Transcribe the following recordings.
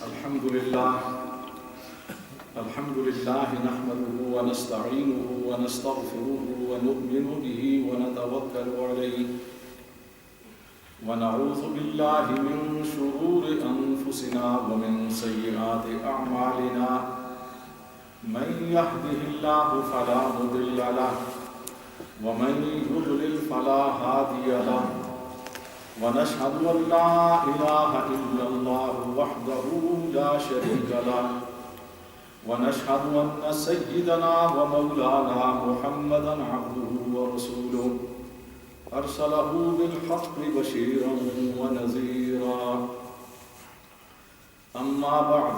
الحمد لله نحمده ونستعينه ونستغفره ونؤمن به ونتوكل عليه ونعوذ بالله من شرور أنفسنا ومن سيئات أعمالنا من يهده الله فلا مضل له ومن يضلل فلا هادي له ونشهد أن لا إله إلا الله وحده لا شريك له ونشهد أن سيدنا ومولانا محمدا عبده ورسوله أرسله بالحق بشيرا ونذيرا أما بعد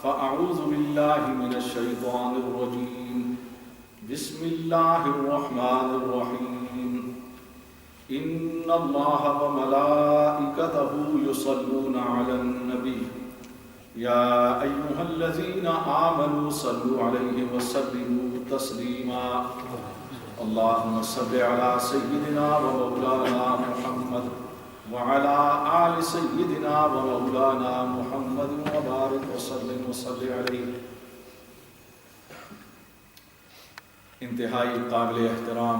فأعوذ بالله من الشيطان الرجيم بسم الله الرحمن الرحيم إن الله وملائكته يصلون على النبي يا أيها الذين آمنوا صلوا عليه وسلموا تسليما اللهم صل على سيدنا ومولانا محمد وعلى آل سيدنا ومولانا محمد وبارك وسلم عليه. انتہائی قابل احترام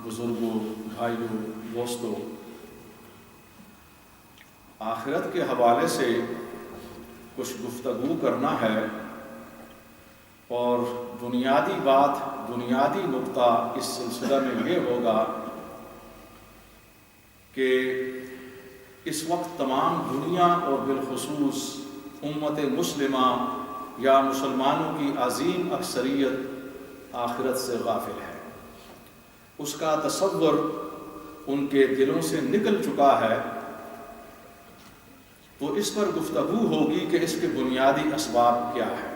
بزرگوں، بھائیوں، دوستوں، آخرت کے حوالے سے کچھ گفتگو کرنا ہے اور بنیادی بات، بنیادی نقطہ اس سلسلہ میں یہ ہوگا کہ اس وقت تمام دنیا اور بالخصوص امت مسلمہ یا مسلمانوں کی عظیم اکثریت آخرت سے غافل ہے. اس کا تصور ان کے دلوں سے نکل چکا ہے. تو اس پر گفتگو ہوگی کہ اس کے بنیادی اسباب کیا ہے،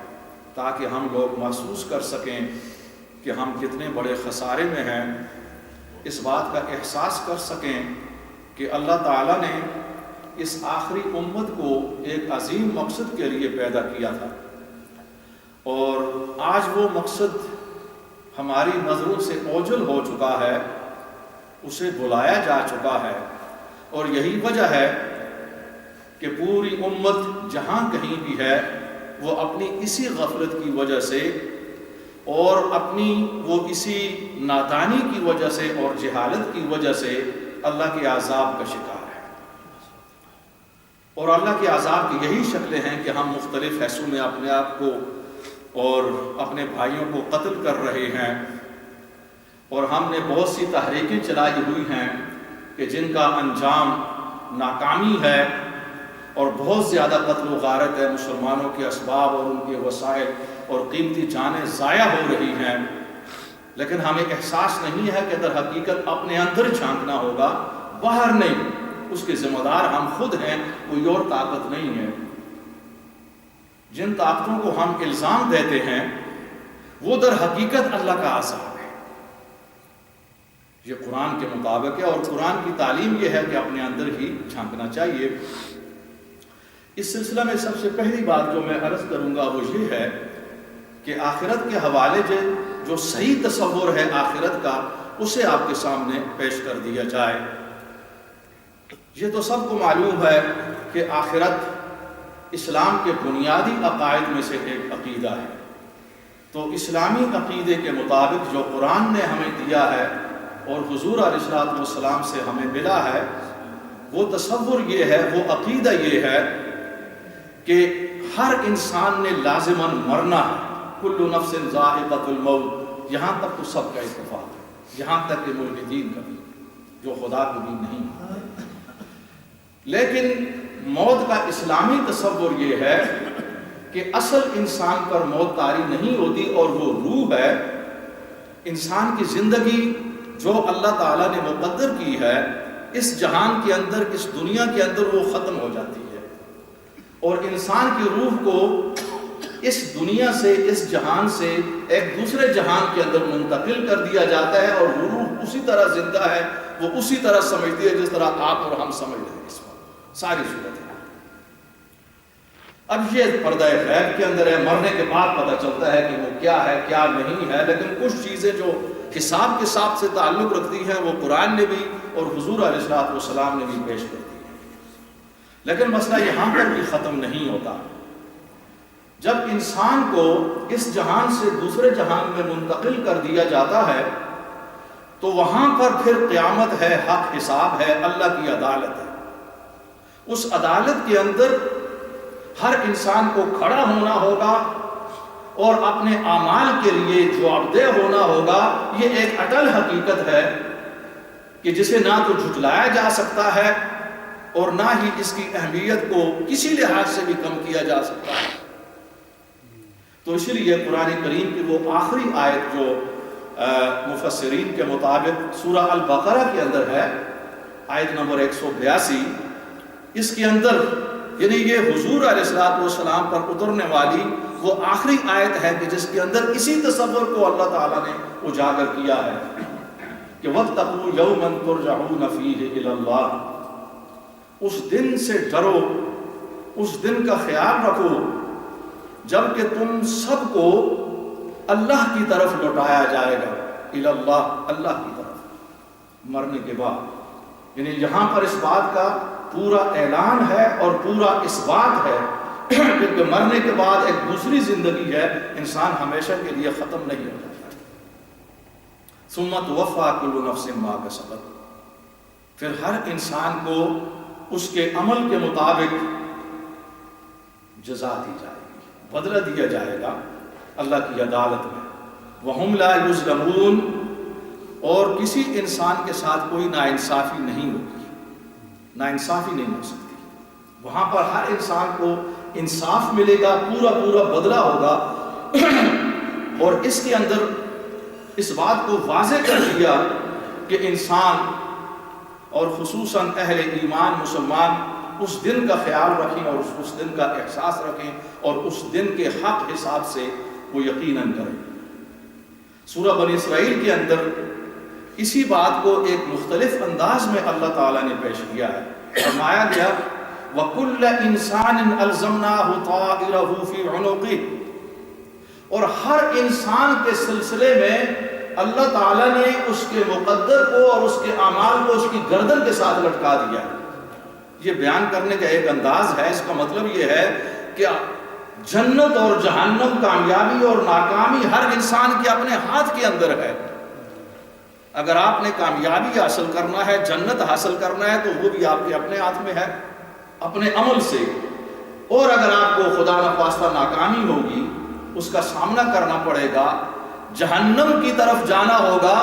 تاکہ ہم لوگ محسوس کر سکیں کہ ہم کتنے بڑے خسارے میں ہیں، اس بات کا احساس کر سکیں کہ اللہ تعالیٰ نے اس آخری امت کو ایک عظیم مقصد کے لیے پیدا کیا تھا، اور آج وہ مقصد ہماری نظروں سے اوجھل ہو چکا ہے، اسے بلایا جا چکا ہے. اور یہی وجہ ہے کہ پوری امت جہاں کہیں بھی ہے وہ اپنی اسی غفلت کی وجہ سے اور اپنی وہ اسی نادانی کی وجہ سے اور جہالت کی وجہ سے اللہ کے عذاب کا شکار ہے. اور اللہ کے عذاب کی یہی شکلیں ہیں کہ ہم مختلف حصوں میں اپنے آپ کو اور اپنے بھائیوں کو قتل کر رہے ہیں، اور ہم نے بہت سی تحریکیں چلائی ہوئی ہیں کہ جن کا انجام ناکامی ہے، اور بہت زیادہ قتل و غارت ہے، مسلمانوں کے اسباب اور ان کے وسائل اور قیمتی جانیں ضائع ہو رہی ہیں. لیکن ہمیں احساس نہیں ہے کہ در حقیقت اپنے اندر جھانکنا ہوگا، باہر نہیں. اس کے ذمہ دار ہم خود ہیں، کوئی اور طاقت نہیں ہے. جن طاقتوں کو ہم الزام دیتے ہیں وہ در حقیقت اللہ کا عذاب ہے. یہ قرآن کے مطابق ہے، اور قرآن کی تعلیم یہ ہے کہ اپنے اندر ہی جھانکنا چاہیے. اس سلسلہ میں سب سے پہلی بات جو میں عرض کروں گا وہ یہ ہے کہ آخرت کے حوالے جو صحیح تصور ہے آخرت کا، اسے آپ کے سامنے پیش کر دیا جائے. یہ تو سب کو معلوم ہے کہ آخرت اسلام کے بنیادی عقائد میں سے ایک عقیدہ ہے. تو اسلامی عقیدے کے مطابق جو قرآن نے ہمیں دیا ہے اور حضور علیہ السلام سے ہمیں ملا ہے، وہ تصور یہ ہے، وہ عقیدہ یہ ہے کہ ہر انسان نے لازماً مرنا ہے. کل نفس ذائقۃ الموت، یہاں تک تو سب کا اتفاق ہے، یہاں تک کہ ملحدین کا بھی، جو خدا کو بھی نہیں. لیکن موت کا اسلامی تصور یہ ہے کہ اصل انسان پر موت طاری نہیں ہوتی، اور وہ روح ہے. انسان کی زندگی جو اللہ تعالیٰ نے مقدر کی ہے اس جہان کے اندر، اس دنیا کے اندر، وہ ختم ہو جاتی ہے، اور انسان کی روح کو اس دنیا سے، اس جہان سے ایک دوسرے جہان کے اندر منتقل کر دیا جاتا ہے، اور وہ روح اسی طرح زندہ ہے، وہ اسی طرح سمجھتی ہے جس طرح آپ اور ہم سمجھ رہے ہیں. اس وقت ساری صورت ہے. اب یہ پردہ غیب کے اندر ہے، مرنے کے بعد پتہ چلتا ہے کہ وہ کیا ہے کیا نہیں ہے. لیکن کچھ چیزیں جو حساب کے ساتھ سے تعلق رکھتی ہیں وہ قرآن نے بھی اور حضور علیہ السلام نے بھی پیش کر دی ہے. لیکن مسئلہ یہاں پر بھی ختم نہیں ہوتا. جب انسان کو اس جہان سے دوسرے جہان میں منتقل کر دیا جاتا ہے تو وہاں پر پھر قیامت ہے، حق حساب ہے، اللہ کی عدالت ہے۔ اس عدالت کے اندر ہر انسان کو کھڑا ہونا ہوگا اور اپنے اعمال کے لیے جوابدہ ہونا ہوگا۔ یہ ایک اٹل حقیقت ہے کہ جسے نہ تو جھٹلایا جا سکتا ہے اور نہ ہی اس کی اہمیت کو کسی لحاظ سے بھی کم کیا جا سکتا ہے۔ تو اسی لیے قرآن کریم کی وہ آخری آیت جو مفسرین کے مطابق سورہ البقرہ کے اندر ہے، آیت نمبر 182، اس کے اندر یعنی یہ حضور علیہ السلام پر اترنے والی وہ آخری آیت ہے کہ جس کے اندر اسی تصور کو اللہ تعالیٰ نے اجاگر کیا ہے کہ وَاتَّقُوا يَوْمًا تُرْجَعُونَ فِيهِ إِلَى اللَّهِ، اس دن سے ڈرو، اس دن کا خیال رکھو جب کہ تم سب کو اللہ کی طرف لوٹایا جائے گا، الی اللہ، اللہ کی طرف مرنے کے بعد۔ یعنی یہاں پر اس بات کا پورا اعلان ہے اور پورا اس بات ہے کہ مرنے کے بعد ایک دوسری زندگی ہے، انسان ہمیشہ کے لیے ختم نہیں ہو جاتا۔ ثم توفی کل نفس ما کسبت، پھر ہر انسان کو اس کے عمل کے مطابق جزا دی جائے گی، بدلہ دیا جائے گا اللہ کی عدالت میں۔ وَهُمْ لَا يُظْلَمُونَ، اور کسی انسان کے ساتھ کوئی ناانصافی نہیں ہوگی، ناانصافی نہیں ہو سکتی۔ وہاں پر ہر انسان کو انصاف ملے گا، پورا پورا بدلہ ہوگا۔ اور اس کے اندر اس بات کو واضح کر دیا کہ انسان اور خصوصاً اہل ایمان مسلمان اس دن کا خیال رکھیں اور اس دن کا احساس رکھیں اور اس دن کے حق حساب سے وہ یقیناً کریں۔ سورہ بنی اسرائیل کے اندر اسی بات کو ایک مختلف انداز میں اللہ تعالیٰ نے پیش کیا ہے۔ فرمایا گیا وَكُلَّ إِنسَانٍ أَلْزَمْنَاهُ طَائِرَهُ فِي عُنُقِهِ، اور ہر انسان کے سلسلے میں اللہ تعالیٰ نے اس کے مقدر کو اور اس کے اعمال کو اس کی گردن کے ساتھ لٹکا دیا ہے۔ یہ بیان کرنے کا ایک انداز ہے، اس کا مطلب یہ ہے کہ جنت اور جہنم، کامیابی اور ناکامی ہر انسان کے اپنے ہاتھ کے اندر ہے۔ اگر آپ نے کامیابی حاصل کرنا ہے، جنت حاصل کرنا ہے، تو وہ بھی آپ کے اپنے ہاتھ میں ہے، اپنے عمل سے۔ اور اگر آپ کو خدا نخواستہ ناکامی ہوگی، اس کا سامنا کرنا پڑے گا، جہنم کی طرف جانا ہوگا،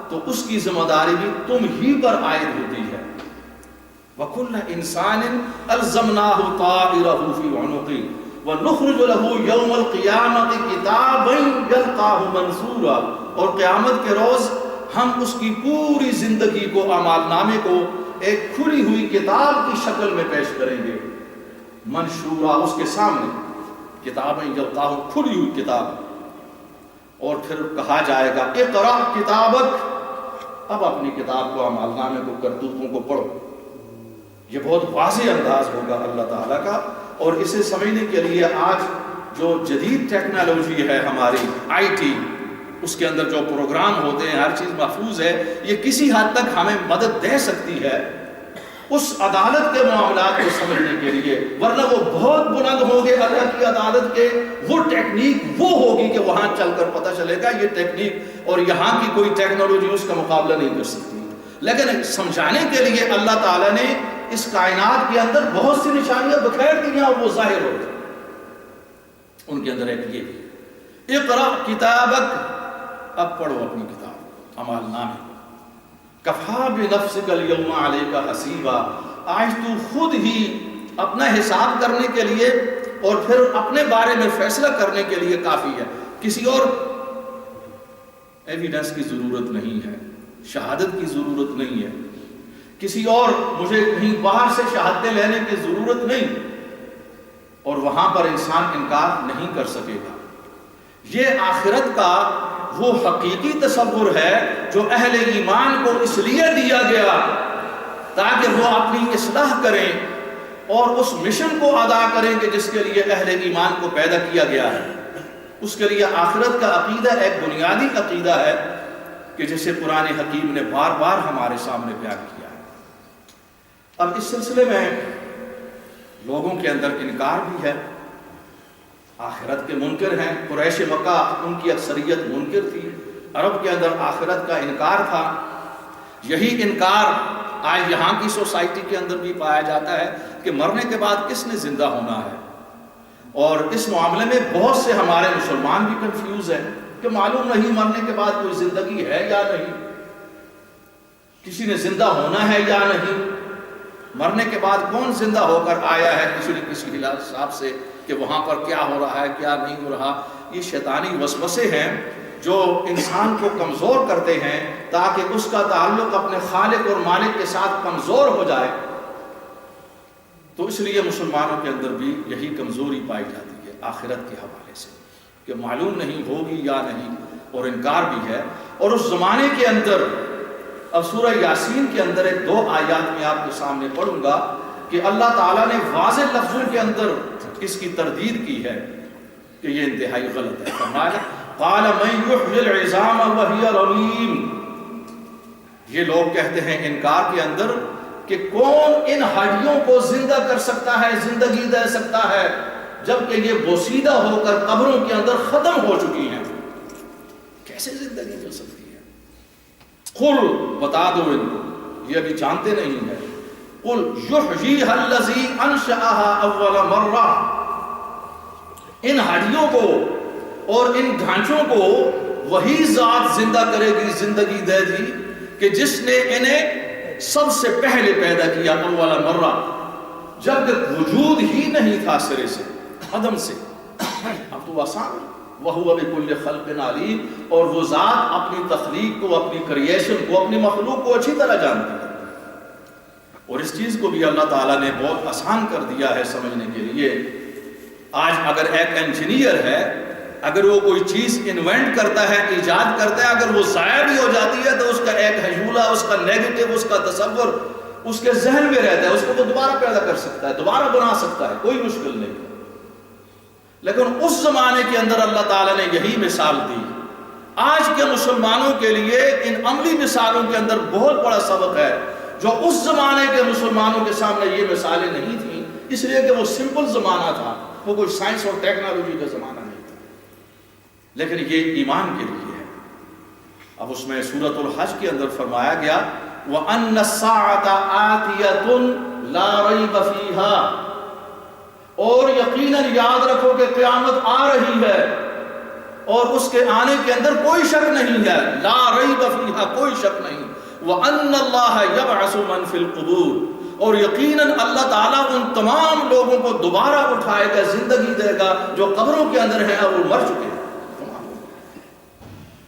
تو اس کی ذمہ داری بھی تم ہی پر عائد ہوتی ہے۔ وَكُلَّ إِنسَانٍ أَلْزَمْنَاهُ طَائِرَهُ فِي عُنُقِهِ وَنُخْرِجُ لَهُ يَوْمَ الْقِيَامَةِ كِتَابًا يَلْقَاهُ مَنْشُورًا، اور قیامت کے روز ہم اس کی پوری زندگی کو، اعمال نامے کو ایک کھلی ہوئی کتاب کی شکل میں پیش کریں گے۔ منشورہ، اس کے سامنے کتابیں یلقاہ، کھلی ہوئی کتاب۔ اور پھر کہا جائے گا اقرأ کتابک، اب اپنی کتاب کو، اعمال نامے کو، کرتوتوں کو پڑھو۔ یہ بہت واضح انداز ہوگا اللہ تعالیٰ کا۔ اور اسے سمجھنے کے لیے آج جو جدید ٹیکنالوجی ہے ہماری IT، اس کے اندر جو پروگرام ہوتے ہیں، ہر چیز محفوظ ہے، یہ کسی حد تک ہمیں مدد دے سکتی ہے اس عدالت کے معاملات کو سمجھنے کے لیے، ورنہ وہ بہت بلند ہوں گے اللہ کی عدالت کے۔ وہ ٹیکنیک وہ ہوگی کہ وہاں چل کر پتہ چلے گا یہ ٹیکنیک اور یہاں کی کوئی ٹیکنالوجی اس کا مقابلہ نہیں کر سکتی۔ لیکن سمجھانے کے لیے اللہ تعالیٰ نے اس کائنات کے اندر بہت سی نشانیاں بکھیر دی ہیں اور وہ ظاہر ہو جائیں۔ ان کے اندر ایک یہ بھی اقرأ کتابک، اب پڑھو اپنی کتاب، اعمال نامے۔ کفیٰ بنفسک الیوم علیک حسیبا، آج تو خود ہی اپنا حساب کرنے کے لیے اور پھر اپنے بارے میں فیصلہ کرنے کے لیے کافی ہے، کسی اور ایویڈنس کی ضرورت نہیں ہے، شہادت کی ضرورت نہیں ہے، کسی اور مجھے کہیں باہر سے شہادتیں لینے کی ضرورت نہیں، اور وہاں پر انسان انکار نہیں کر سکے گا۔ یہ آخرت کا وہ حقیقی تصور ہے جو اہل ایمان کو اس لیے دیا گیا تاکہ وہ اپنی اصلاح کریں اور اس مشن کو ادا کریں کہ جس کے لیے اہل ایمان کو پیدا کیا گیا ہے۔ اس کے لیے آخرت کا عقیدہ ایک بنیادی عقیدہ ہے کہ جسے قرآن حکیم نے بار بار ہمارے سامنے بیان کیا ہے۔ اب اس سلسلے میں لوگوں کے اندر انکار بھی ہے۔ آخرت کے منکر ہیں. قریش مکہ ان کی اکثریت منکر تھی. عرب کے اندر آخرت کا انکار تھا. یہی انکار آج یہاں کی سوسائٹی کے اندر بھی پایا جاتا ہے کہ مرنے کے بعد کس نے زندہ ہونا ہے. اور اس معاملے میں بہت سے ہمارے مسلمان بھی کنفیوز ہیں کہ معلوم نہیں مرنے کے بعد کوئی زندگی ہے یا نہیں, کسی نے زندہ ہونا ہے یا نہیں, مرنے کے بعد کون زندہ ہو کر آیا ہے کسی نہ کسی حساب سے کہ وہاں پر کیا ہو رہا ہے کیا نہیں ہو رہا. یہ شیطانی وسوسے ہیں جو انسان کو کمزور کرتے ہیں تاکہ اس کا تعلق اپنے خالق اور مالک کے ساتھ کمزور ہو جائے. تو اس لیے مسلمانوں کے اندر بھی یہی کمزوری پائی جاتی ہے آخرت کے حوالے سے کہ معلوم نہیں ہوگی یا نہیں, اور انکار بھی ہے. اور اس زمانے کے اندر اب سورہ یاسین کے اندر ایک 2 آیات میں آپ کے سامنے پڑھوں گا کہ اللہ تعالیٰ نے واضح لفظوں کے اندر اس کی تردید کی ہے کہ یہ انتہائی غلط ہے. فرمایا قال من يحيي العظام وهي رميم. یہ لوگ کہتے ہیں انکار کے اندر کہ کون ان ہڈیوں کو زندہ کر سکتا ہے, زندگی دے سکتا ہے, جبکہ یہ بوسیدہ ہو کر قبروں کے اندر ختم ہو چکی ہیں, کیسے زندگی مل سکتی ہے؟ قل بتا دو ان کو, یہ ابھی جانتے نہیں ہیں. قل یحییھا الذی انشأھا اول مرہ. ان ہڈیوں کو اور ان ڈھانچوں کو وہی ذات زندہ کرے گی, زندگی دے دی کہ جس نے انہیں سب سے پہلے پیدا کیا اول مرہ, جب وجود ہی نہیں تھا سرے سے, عدم سے. اب تو آسان, وَهُوَ بِكُلِّ خَلْقٍ عَلِيمٌ. اور وہ ذات اپنی تخلیق کو, اپنی کریشن کو, اپنی مخلوق کو اچھی طرح جانتی ہے. اور اس چیز کو بھی اللہ تعالیٰ نے بہت آسان کر دیا ہے سمجھنے کے لیے. آج اگر ایک انجینئر ہے, اگر وہ کوئی چیز انوینٹ کرتا ہے, ایجاد کرتا ہے, اگر وہ ضائع بھی ہو جاتی ہے تو اس کا ایک حجولہ, اس کا نیگیٹو, اس کا تصور اس کے ذہن میں رہتا ہے, اس کو وہ دوبارہ پیدا کر سکتا ہے, دوبارہ بنا سکتا ہے, کوئی مشکل نہیں. لیکن اس زمانے کے اندر اللہ تعالیٰ نے یہی مثال دی. آج کے مسلمانوں کے لیے ان عملی مثالوں کے اندر بہت بڑا سبق ہے جو اس زمانے کے مسلمانوں کے سامنے یہ مثالیں نہیں تھیں, اس لیے کہ وہ سمپل زمانہ تھا, وہ کوئی سائنس اور ٹیکنالوجی کا زمانہ نہیں تھا. لیکن یہ ایمان کے لیے ہے. اب اس میں سورۃ الحج کے اندر فرمایا گیا وَأَنَّ السَّاعَةَ آتِيَةٌ لَا رَيْبَ فِيهَا. اور یقیناً یاد رکھو کہ قیامت آ رہی ہے اور اس کے آنے کے اندر کوئی شک نہیں ہے. لا ریب فیہا, کوئی شک نہیں. وَأَنَّ اللَّهَ يَبْعَثُ مَن فِي الْقُبُورِ. اور یقیناً اللہ تعالیٰ ان تمام لوگوں کو دوبارہ اٹھائے گا, زندگی دے گا جو قبروں کے اندر ہیں اور وہ مر چکے ہیں.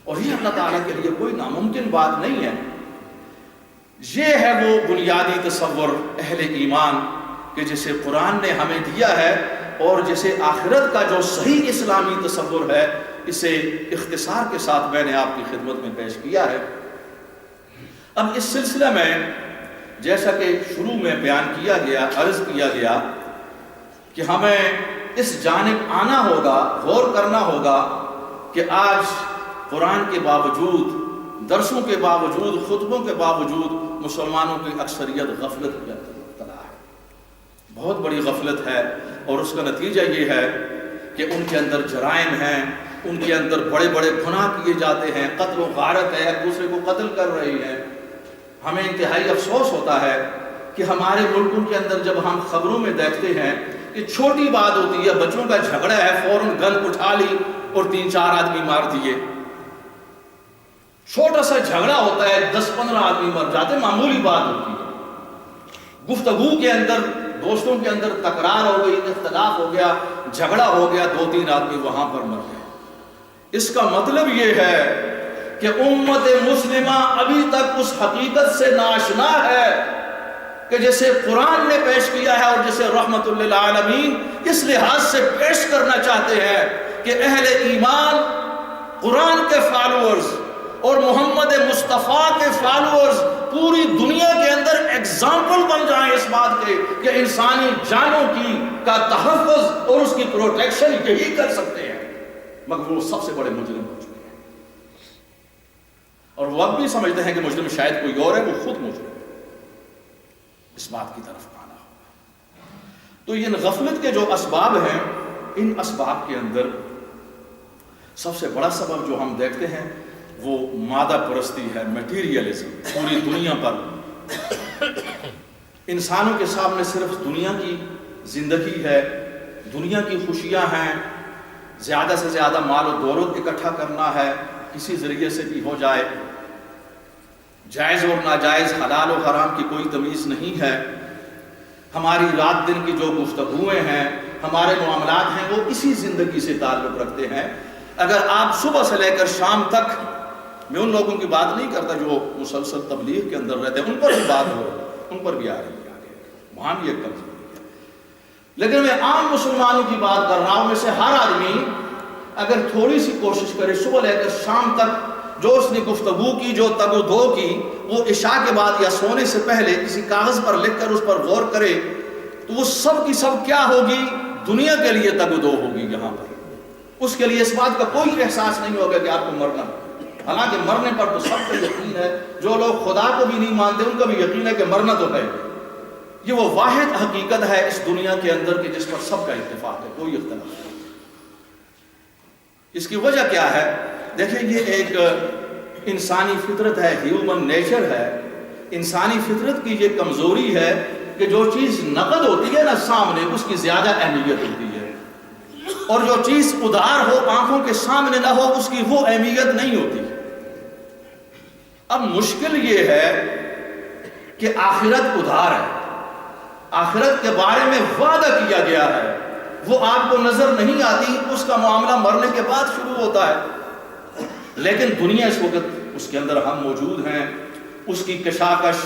اور یہ اللہ تعالیٰ کے لیے کوئی ناممکن بات نہیں ہے. یہ ہے وہ بنیادی تصور اہل ایمان کہ جسے قرآن نے ہمیں دیا ہے, اور جسے آخرت کا جو صحیح اسلامی تصور ہے اسے اختصار کے ساتھ میں نے آپ کی خدمت میں پیش کیا ہے. اب اس سلسلے میں جیسا کہ شروع میں بیان کیا گیا, عرض کیا گیا کہ ہمیں اس جانب آنا ہوگا, غور کرنا ہوگا کہ آج قرآن کے باوجود, درسوں کے باوجود, خطبوں کے باوجود مسلمانوں کی اکثریت غفلت میں مبتلا ہے. بہت بڑی غفلت ہے, اور اس کا نتیجہ یہ ہے کہ ان کے اندر جرائم ہیں, ان کے اندر بڑے بڑے گناہ کیے جاتے ہیں, قتل و غارت ہے, ایک دوسرے کو قتل کر رہے ہیں. ہمیں انتہائی افسوس ہوتا ہے کہ ہمارے ملکوں کے اندر جب ہم خبروں میں دیکھتے ہیں کہ چھوٹی بات ہوتی ہے, بچوں کا جھگڑا ہے, فوراً گن اٹھا لی اور 3-4 آدمی مار دیے. چھوٹا سا جھگڑا ہوتا ہے, 10-15 آدمی مر جاتے, معمولی بات ہوتی ہے. گفتگو کے اندر, دوستوں کے اندر تکرار ہو گئی, اختلاف ہو گیا, جھگڑا ہو گیا, 2-3 آدمی وہاں پر مر گئے. اس کا مطلب یہ ہے کہ امت مسلمہ ابھی تک اس حقیقت سے ناشنا ہے کہ جسے قرآن نے پیش کیا ہے اور جسے رحمت للعالمین اس لحاظ سے پیش کرنا چاہتے ہیں کہ اہل ایمان قرآن کے فالوورز اور محمد مصطفیٰ کے فالوورز پوری دنیا کے اندر ایگزامپل بن جائیں اس بات کے کہ انسانی جانوں کا تحفظ اور اس کی پروٹیکشن یہی کر سکتے ہیں. مگر وہ سب سے بڑے مجرم ہو چکے ہیں, اور وہ اب بھی سمجھتے ہیں کہ مجرم شاید کوئی اور ہے, وہ خود مجرم ہے. اس بات کی طرف آنا ہوگا. تو یہ غفلت کے جو اسباب ہیں ان اسباب کے اندر سب سے بڑا سبب جو ہم دیکھتے ہیں وہ مادہ پرستی ہے، میٹیریلزم. پوری دنیا پر انسانوں کے سامنے صرف دنیا کی زندگی ہے، دنیا کی خوشیاں ہیں، زیادہ سے زیادہ مال و دولت اکٹھا کرنا ہے، کسی ذریعے سے بھی ہو جائے. جائز اور ناجائز، حلال و حرام کی کوئی تمیز نہیں ہے. ہماری رات دن کی جو گفتگویں ہیں، ہمارے معاملات ہیں، وہ اسی زندگی سے تعلق رکھتے ہیں. اگر آپ صبح سے لے کر شام تک، میں ان لوگوں کی بات نہیں کرتا جو مسلسل تبلیغ کے اندر رہتے ہیں، ان پر بھی بات ہو رہی ہے، ان پر بھی آ رہی ہے آگے، وہاں بھی ایک کمزوری ہے. لیکن میں عام مسلمانوں کی بات کر رہا ہوں. میں سے ہر آدمی اگر تھوڑی سی کوشش کرے صبح لے کر شام تک جو اس نے گفتگو کی، جو تگ و دو کی، وہ عشاء کے بعد یا سونے سے پہلے کسی کاغذ پر لکھ کر اس پر غور کرے، تو وہ سب کی سب کیا ہوگی؟ دنیا کے لیے تگ و دو ہوگی. یہاں پر اس کے لیے اس بات کا کوئی احساس نہیں ہوگا کہ آپ کو مرنا. حالانکہ مرنے پر تو سب کو یقین ہے. جو لوگ خدا کو بھی نہیں مانتے ان کا بھی یقین ہے کہ مرنا تو ہے. یہ وہ واحد حقیقت ہے اس دنیا کے اندر کہ جس پر سب کا اتفاق ہے، کوئی اختلاف نہیں. اس کی وجہ کیا ہے؟ دیکھیں، یہ ایک انسانی فطرت ہے، ہیومن نیچر ہے. انسانی فطرت کی یہ کمزوری ہے کہ جو چیز نقد ہوتی ہے نا سامنے، اس کی زیادہ اہمیت ہوتی ہے، اور جو چیز ادھار ہو، آنکھوں کے سامنے نہ ہو، اس کی وہ اہمیت نہیں ہوتی. اب مشکل یہ ہے کہ آخرت ادھار ہے، آخرت کے بارے میں وعدہ کیا گیا ہے، وہ آپ کو نظر نہیں آتی. اس کا معاملہ مرنے کے بعد شروع ہوتا ہے. لیکن دنیا اس وقت اس کے اندر ہم موجود ہیں. اس کی کشاکش،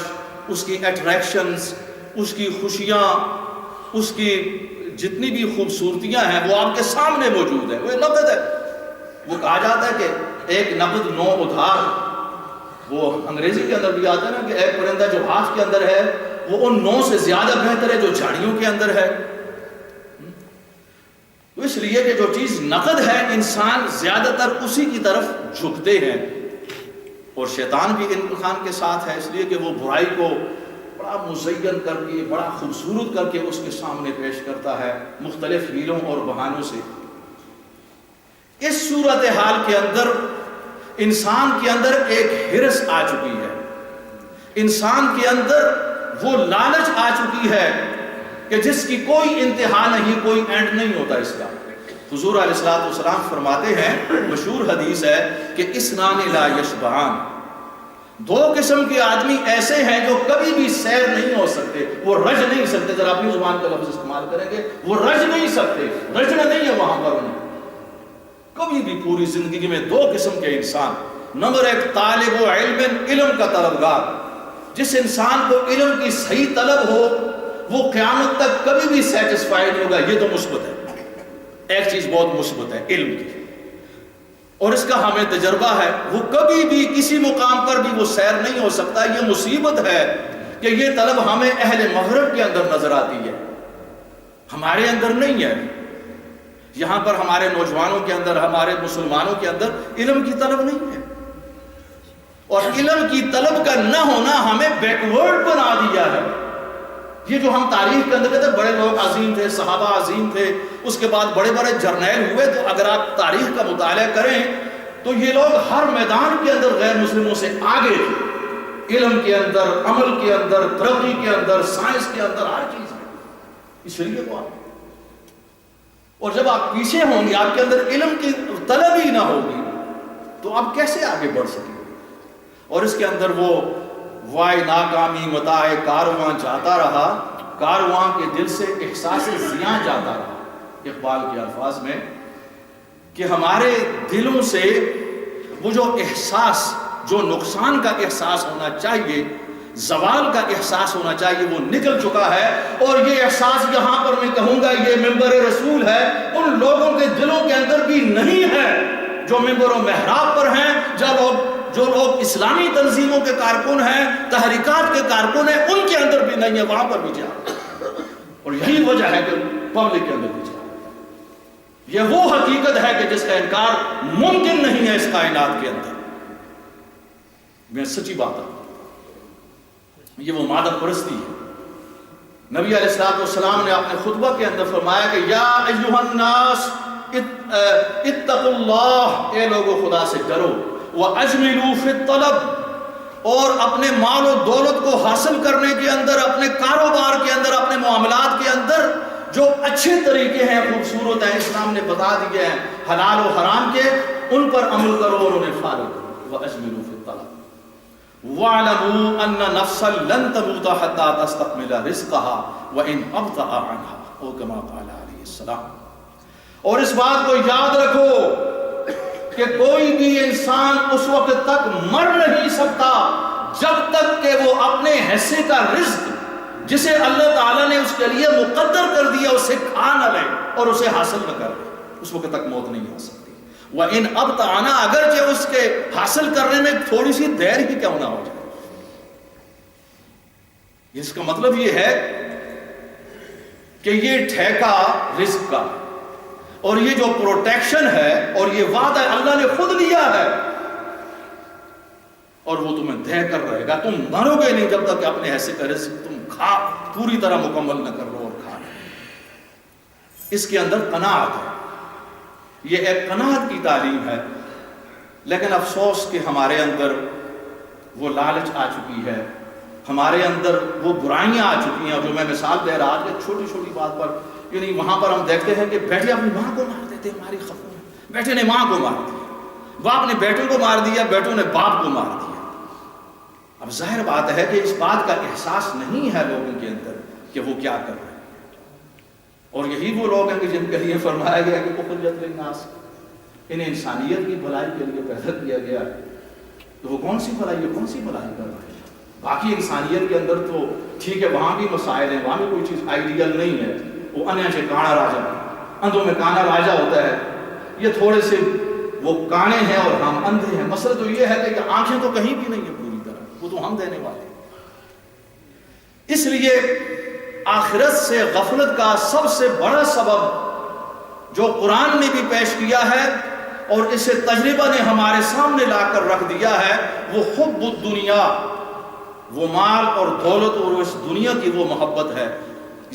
اس کی اٹریکشنز، اس کی خوشیاں، اس کی جتنی بھی خوبصورتیاں ہیں وہ آپ کے سامنے موجود ہیں. وہ نقد ہے. وہ کہا جاتا ہے کہ ایک نقد 9 ادھار. وہ انگریزی کے اندر بھی آتا ہے نا کہ ایک پرندہ جو ہاتھ کے اندر ہے وہ ان 9 سے زیادہ بہتر ہے جو جھاڑیوں کے اندر ہے. تو اس لیے کہ جو چیز نقد ہے انسان زیادہ تر اسی کی طرف جھکتے ہیں. اور شیطان بھی انسان کے ساتھ ہے، اس لیے کہ وہ برائی کو بڑا مزین کر کے، بڑا خوبصورت کر کے اس کے سامنے پیش کرتا ہے مختلف ہیلوں اور بہانوں سے. اس صورتحال کے اندر انسان کے اندر ایک ہرس آ چکی ہے. انسان کے اندر وہ لالچ آ چکی ہے کہ جس کی کوئی انتہا نہیں، کوئی اینڈ نہیں ہوتا اس کا. حضور علیہ الصلوۃ والسلام فرماتے ہیں، مشہور حدیث ہے کہ اسنان لا یشبعان، 2 قسم کے آدمی ایسے ہیں جو کبھی بھی سیر نہیں ہو سکتے، وہ رج نہیں سکتے. ذرا اپنی زبان کا لفظ استعمال کریں گے، وہ رج نہیں سکتے، رجنا نہیں ہے وہاں پر انہیں کبھی بھی. پوری زندگی میں 2 قسم کے انسان. نمبر 1 طالب علم، علم کا طلبگار. جس انسان کو علم کی صحیح طلب ہو وہ قیامت تک کبھی بھی سیٹسفائی نہیں ہوگا. یہ تو مثبت ہے، ایک چیز بہت مثبت ہے علم کی، اور اس کا ہمیں تجربہ ہے. وہ کبھی بھی کسی مقام پر بھی وہ سیر نہیں ہو سکتا. یہ مصیبت ہے کہ یہ طلب ہمیں اہل مغرب کے اندر نظر آتی ہے، ہمارے اندر نہیں ہے. یہاں پر ہمارے نوجوانوں کے اندر، ہمارے مسلمانوں کے اندر علم کی طلب نہیں ہے. اور علم کی طلب کا نہ ہونا ہمیں بیکورڈ بنا دیا ہے. یہ جو ہم تاریخ کے اندر کہتے ہیں بڑے لوگ عظیم تھے، صحابہ عظیم تھے، اس کے بعد بڑے بڑے جرنیل ہوئے، تو اگر آپ تاریخ کا مطالعہ کریں تو یہ لوگ ہر میدان کے اندر غیر مسلموں سے آگے تھے. علم کے اندر، عمل کے اندر، ترقی کے اندر، سائنس کے اندر، ہر چیز میں. اس لیے وہ آگے. اور جب آپ پیچھے ہوں گے، آپ کے اندر علم کی طلب ہی نہ ہوگی، تو آپ کیسے آگے بڑھ سکیں گے؟ اور اس کے اندر وہ وائے ناکامی متاع کارواں جاتا رہا، کارواں کے دل سے احساس زیاں جاتا رہا. اقبال کے الفاظ میں کہ ہمارے دلوں سے وہ جو احساس، جو نقصان کا احساس ہونا چاہیے، زوال کا احساس ہونا چاہیے، وہ نکل چکا ہے. اور یہ احساس یہاں پر میں کہوں گا یہ منبر رسول ہے، ان لوگوں کے دلوں کے اندر بھی نہیں ہے جو منبر و محراب پر ہیں، جو لوگ اسلامی تنظیموں کے کارکن ہیں، تحریکات کے کارکن ہیں، ان کے اندر بھی نہیں ہے. وہاں پر بھی جا. اور یہی وجہ ہے کہ پبلک کے اندر بھی جا. یہ وہ حقیقت ہے کہ جس کا انکار ممکن نہیں ہے اس کائنات کے اندر. میں سچی بات ہے، یہ وہ مادہ پرستی ہے. نبی علیہ الصلوۃ والسلام نے اپنے خطبہ کے اندر فرمایا کہ یا ایھا الناس اتقوا اللہ، اے لوگو خدا سے ڈرو، واجملوا فی الطلب، اور اپنے مال و دولت کو حاصل کرنے کے اندر، اپنے کاروبار کے اندر، اپنے معاملات کے اندر جو اچھے طریقے ہیں، خوبصورت ہیں، اسلام نے بتا دیے ہیں حلال و حرام کے، ان پر عمل کرو اور انہیں فالو کرو۔ واجملوا فی الطلب وَاعْلَمُوا أَنَّ نَفْسًا لَن تَمُوتَ حَتَّى تَسْتَكْمِلَ رِزْقَهَا وَإِنْ أَبْطَأَ عَنْهَا، او كما قال علیہ السلام۔ اور اس بات کو یاد رکھو کہ کوئی بھی انسان اس وقت تک مر نہیں سکتا جب تک کہ وہ اپنے حصے کا رزق جسے اللہ تعالیٰ نے اس کے لیے مقدر کر دیا اسے کھا نہ لے اور اسے حاصل نہ کر لے، اس وقت تک موت نہیں آ سکتی۔ وَإِنْ أَبْطَأَ، اگرچہ اس کے حاصل کرنے میں تھوڑی سی دیر ہی کیوں نہ ہو جائے۔ اس کا مطلب یہ ہے کہ یہ ٹھیکہ رزق کا اور یہ جو پروٹیکشن ہے اور یہ وعدہ اللہ نے خود لیا ہے، اور وہ تمہیں دے کر رہے گا، تم مرو گے نہیں جب تک کہ اپنے حصے کا رزق تم کھا پوری طرح مکمل نہ کر لو اور کھا لو۔ اس کے اندر قناعت ہے، یہ ایک قناعت کی تعلیم ہے، لیکن افسوس کہ ہمارے اندر وہ لالچ آ چکی ہے، ہمارے اندر وہ برائیاں آ چکی ہیں۔ جو میں مثال دے رہا کہ چھوٹی چھوٹی بات پر، یعنی وہاں پر ہم دیکھتے ہیں کہ بیٹے اپنی ماں کو مار دیتے، ہماری خفوں میں بیٹے نے ماں کو مار دیا، باپ نے بیٹوں کو مار دیا، بیٹوں نے باپ کو مار دیا۔ اب ظاہر بات ہے کہ اس بات کا احساس نہیں ہے لوگوں کے اندر کہ وہ کیا کر رہے ہیں، اور یہی وہ لوگ ہیں کہ جن کے لیے فرمایا گیا کہ اخرجت للناس، انہیں انسانیت کی بھلائی کے لیے پیدا کیا گیا، تو وہ کون سی بھلائی ہے، کون سی بھلائی کر رہے ہیں؟ باقی انسانیت کے اندر تو ٹھیک ہے، وہاں بھی مسائل ہیں، وہاں بھی کوئی چیز آئیڈیل نہیں ہے، وہ انیا سے کانا راجا، اندھوں میں کانا راجا ہوتا ہے، یہ تھوڑے سے وہ کانے ہیں اور ہم اندھے ہیں۔ مسئلہ تو یہ ہے کہ آنکھیں تو کہیں بھی نہیں ہیں پوری طرح، وہ تو ہم دینے والے ہیں۔ اس لیے آخرت سے غفلت کا سب سے بڑا سبب جو قرآن نے بھی پیش کیا ہے اور اسے تجربہ نے ہمارے سامنے لا کر رکھ دیا ہے، وہ حب الدنیا، وہ مال اور دولت اور اس دنیا کی وہ محبت ہے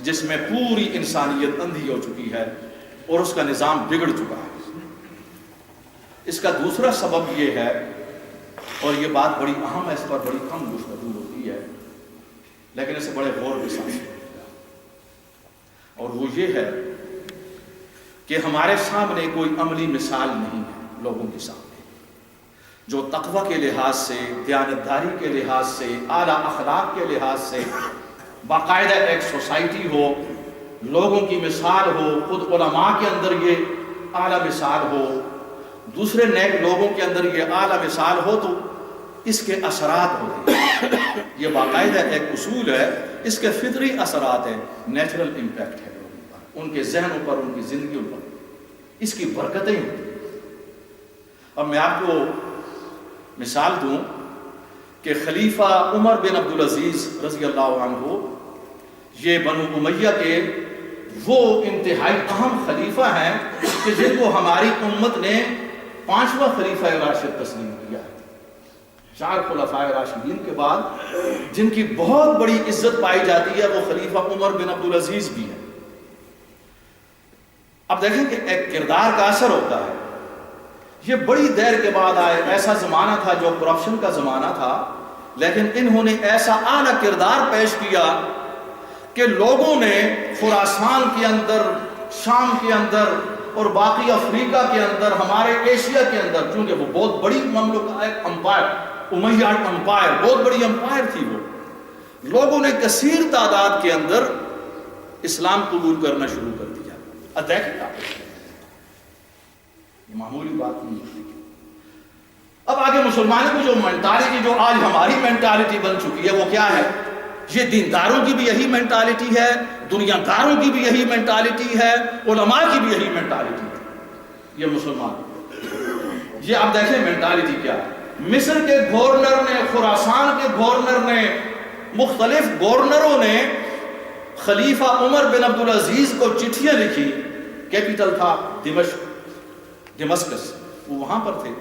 جس میں پوری انسانیت اندھی ہو چکی ہے اور اس کا نظام بگڑ چکا ہے۔ اس کا دوسرا سبب یہ ہے، اور یہ بات بڑی اہم ہے، اس پر بڑی کم گفتگو ہوتی ہے، لیکن اسے بڑے غور کے ساتھ سمجھنا، اور وہ یہ ہے کہ ہمارے سامنے کوئی عملی مثال نہیں ہے لوگوں کے سامنے جو تقوی کے لحاظ سے، دیانتداری کے لحاظ سے، اعلیٰ اخلاق کے لحاظ سے باقاعدہ ایک سوسائٹی ہو، لوگوں کی مثال ہو، خود علماء کے اندر یہ اعلیٰ مثال ہو، دوسرے نیک لوگوں کے اندر یہ اعلیٰ مثال ہو، تو اس کے اثرات ہوتے ہیں۔ یہ باقاعدہ ایک اصول ہے، اس کے فطری اثرات ہیں، نیچرل امپیکٹ ہے لوگوں پر، ان کے ذہنوں پر، ان کی زندگیوں پر، اس کی برکتیں ہوتی ہیں۔ اب میں آپ کو مثال دوں کہ خلیفہ عمر بن عبدالعزیز رضی اللہ عنہ، یہ بنو امیہ کے وہ انتہائی اہم خلیفہ ہیں کہ جن کو ہماری امت نے 5واں خلیفہ راشد تسلیم کیا ہے۔ 4 خلفائے راشدین کے بعد جن کی بہت بڑی عزت پائی جاتی ہے وہ خلیفہ عمر بن عبدالعزیز بھی ہیں۔ اب دیکھیں کہ ایک کردار کا اثر ہوتا ہے، یہ بڑی دیر کے بعد آئے، ایسا زمانہ تھا جو کرپشن کا زمانہ تھا، لیکن انہوں نے ایسا اعلیٰ کردار پیش کیا کہ لوگوں نے خراسان کے اندر، شام کے اندر اور باقی افریقہ کے اندر، ہمارے ایشیا کے اندر، چونکہ وہ بہت بڑی مملکت، ایک امپائر، امیاد امپائر، بہت بڑی امپائر تھی، وہ لوگوں نے کثیر تعداد کے اندر اسلام قبول کرنا شروع کر دیا۔ اب دیکھیں یہ معمولی بات نہیں ہے۔ اب آگے مسلمانوں کی جو مینٹالٹی، جو آج ہماری مینٹالٹی بن چکی ہے، وہ کیا ہے؟ یہ دینداروں کی بھی یہی مینٹالٹی ہے، دنیا داروں کی بھی یہی مینٹالٹی ہے، علماء کی بھی یہی مینٹالٹی ہے، یہ مسلمان۔ یہ آپ دیکھیں مینٹالٹی کیا ہے۔ مصر کے گورنر نے، خراسان کے گورنر نے، مختلف گورنروں نے خلیفہ عمر بن عبدالعزیز کو چٹھیاں لکھی، کیپٹل تھا دمشقس، وہ وہاں پر تھے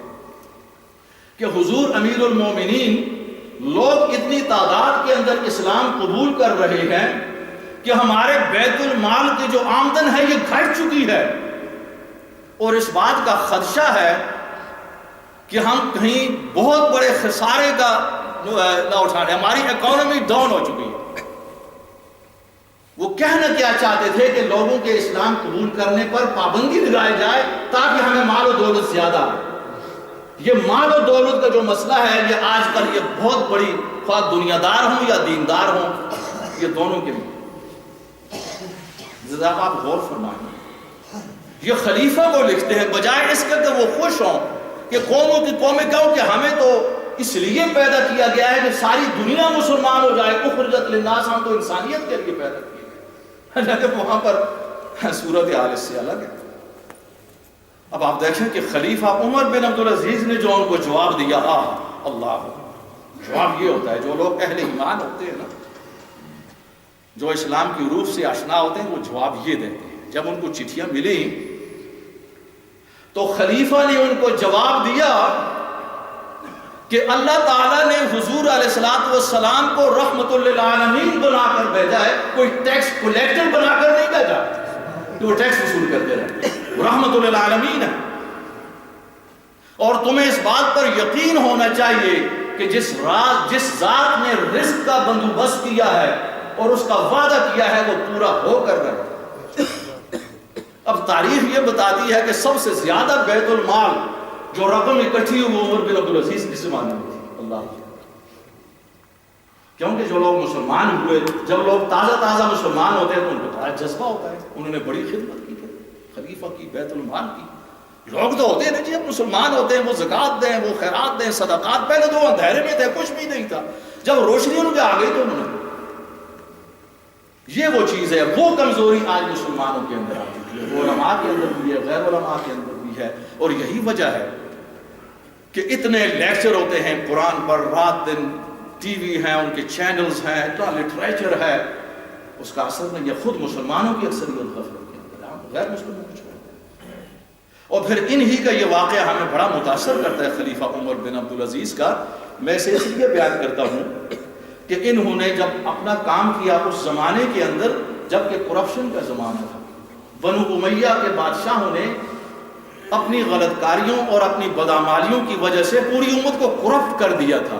کہ حضور امیر المومنین، لوگ اتنی تعداد کے اندر اسلام قبول کر رہے ہیں کہ ہمارے بیت المال کی جو آمدن ہے یہ گھٹ چکی ہے، اور اس بات کا خدشہ ہے کہ ہم کہیں بہت بڑے خسارے کا نہ اٹھانے، ہماری اکانومی ڈاؤن ہو چکی ہے۔ وہ کہنا کیا چاہتے تھے کہ لوگوں کے اسلام قبول کرنے پر پابندی لگائی جائے تاکہ ہمیں مال و دولت زیادہ آئے۔ یہ مال و دولت کا جو مسئلہ ہے یہ آج کل یہ بہت بڑی، خواہ دنیا دار ہوں یا دیندار ہوں، یہ دونوں کے لیے ذرا آپ غور فرمائیں۔ یہ خلیفہ کو لکھتے ہیں بجائے اس کے کہ وہ خوش ہوں کہ قوموں کی قومیں کہو کہ ہمیں تو اس لیے پیدا کیا گیا ہے کہ ساری دنیا مسلمان ہو جائے، اخرجت للناس، ہم تو انسانیت کے لیے پیدا کیے گئے، لیکن وہاں پر صورتحال اس سے الگ ہے۔ اب آپ دیکھیں کہ خلیفہ عمر بن عبدالعزیز نے جو ان کو جواب دیا، اللہ، جواب یہ ہوتا ہے جو لوگ اہل ایمان ہوتے ہیں نا، جو اسلام کی روح سے آشنا ہوتے ہیں، وہ جواب یہ دیتے ہیں۔ جب ان کو چٹھیاں ملی تو خلیفہ نے ان کو جواب دیا کہ اللہ تعالیٰ نے حضور علیہ السلام کو رحمت للعالمین بنا کر بھیجا ہے، کوئی ٹیکس کلیکٹر بنا کر نہیں بھیجا کہ وہ ٹیکس وصول کرتے رہے، رحمت للعالمین ہے۔ اور تمہیں اس بات پر یقین ہونا چاہیے کہ جس ذات نے رزق کا بندوبست کیا ہے اور اس کا وعدہ کیا ہے وہ پورا ہو کر رہے۔ اب تاریخ یہ بتاتی ہے کہ سب سے زیادہ بیت المال جو رقم اکٹھی ہوئی وہ عمر بن عبدالعزیز کے زمانے میں تھی۔ اللہ، کیونکہ جو لوگ مسلمان ہوئے، جب لوگ تازہ مسلمان ہوتے ہیں تو ان کو بڑا جذبہ ہوتا ہے، انہوں نے بڑی خدمت کی، خلیفہ کی، بیت المال کی۔ لوگ تو ہوتے ہیں نا جی، اب مسلمان ہوتے ہیں، وہ زکوٰۃ دیں، وہ خیرات دیں، صدقات، پہلے تو وہ اندھیرے میں تھے، کچھ بھی نہیں تھا، جب روشنی ان کے آ گئی تو انہوں نے، یہ وہ چیز ہے، وہ کمزوری آج مسلمانوں کے اندر آ چکی ہے، وہ علماء کے اندر بھی ہے، غیر علماء کے اندر بھی ہے۔ اور یہی وجہ ہے کہ اتنے لیکچر ہوتے ہیں قرآن پر، رات دن ٹی وی ہیں، ان کے چینلز ہیں، اتنا لٹریچر ہے، اس کا اثر نہیں ہے۔ خود مسلمانوں کی اکثریت غفلت کے اندر ہے، غیر مسلموں کو چھوڑتے ہیں۔ اور پھر انہی کا یہ واقعہ ہمیں بڑا متاثر کرتا ہے، خلیفہ عمر بن عبدالعزیز کا۔ میں اسے اس لیے بیان کرتا ہوں کہ انہوں نے جب اپنا کام کیا اس زمانے کے اندر جب کہ کرپشن کا زمانہ تھا، بنو امیہ کے بادشاہوں نے اپنی غلط کاریوں اور اپنی بدعمالیوں کی وجہ سے پوری امت کو کرپٹ کر دیا تھا،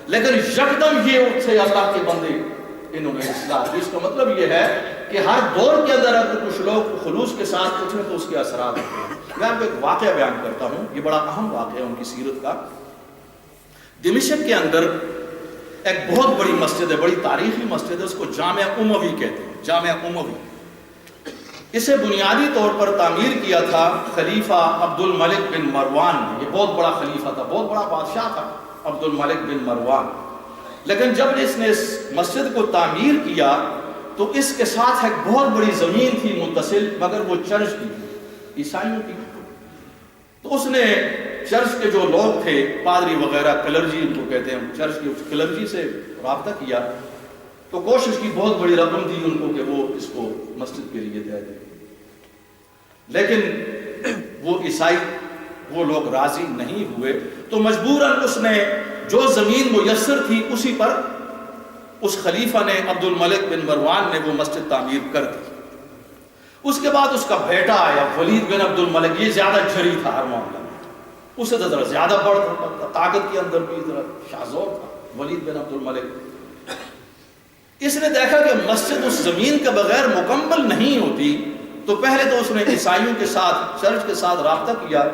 لیکن یکدم یہ اٹھے اللہ کے بندے، انہوں نے اصلاح کی۔ اس کا مطلب یہ ہے کہ ہر دور کے اندر اگر کچھ لوگ خلوص کے ساتھ اٹھیں تو اس کے اثرات ہوتے ہیں۔ میں آپ کو ایک واقعہ بیان کرتا ہوں، یہ بڑا اہم واقعہ ہے ان کی سیرت کا۔ دمشق کے اندر ایک بہت بڑی مسجد ہے، بڑی تاریخی مسجد ہے، اس کو جامع اموی کہتے ہیں، جامع اموی۔ اسے بنیادی طور پر تعمیر کیا تھا خلیفہ عبد الملک بن مروان نے۔ یہ بہت بڑا خلیفہ تھا، بہت بڑا بادشاہ تھا عبد الملک بن مروان۔ لیکن جب اس نے اس مسجد کو تعمیر کیا تو اس کے ساتھ ایک بہت بڑی زمین تھی متصل، مگر وہ چرچ کی تھی، عیسائیوں کی۔ تو اس نے چرچ کے جو لوگ تھے، پادری وغیرہ، کلرجی ان کو کہتے ہیں، چرچ کے کلرجی سے رابطہ کیا تو کوشش کی، بہت بڑی رقم دی ان کو کہ وہ اس کو مسجد کے لیے دے دیں، لیکن وہ عیسائی، وہ لوگ راضی نہیں ہوئے۔ تو مجبوراً اس نے جو زمین میسر تھی اسی پر اس خلیفہ نے، عبد الملک بن مروان نے، وہ مسجد تعمیر کر دی۔ اس کے بعد اس کا بیٹا آیا ولید بن عبد الملک، یہ زیادہ جری تھا ہر معاملہ میں، اسے ذرا زیادہ بڑھ تھا، طاقت کے اندر بھی ذرا شاذور تھا ولید بن عبد الملک۔ اس نے دیکھا کہ مسجد اس زمین کے بغیر مکمل نہیں ہوتی، تو پہلے تو اس نے عیسائیوں کے ساتھ، چرچ کے ساتھ رابطہ کیا۔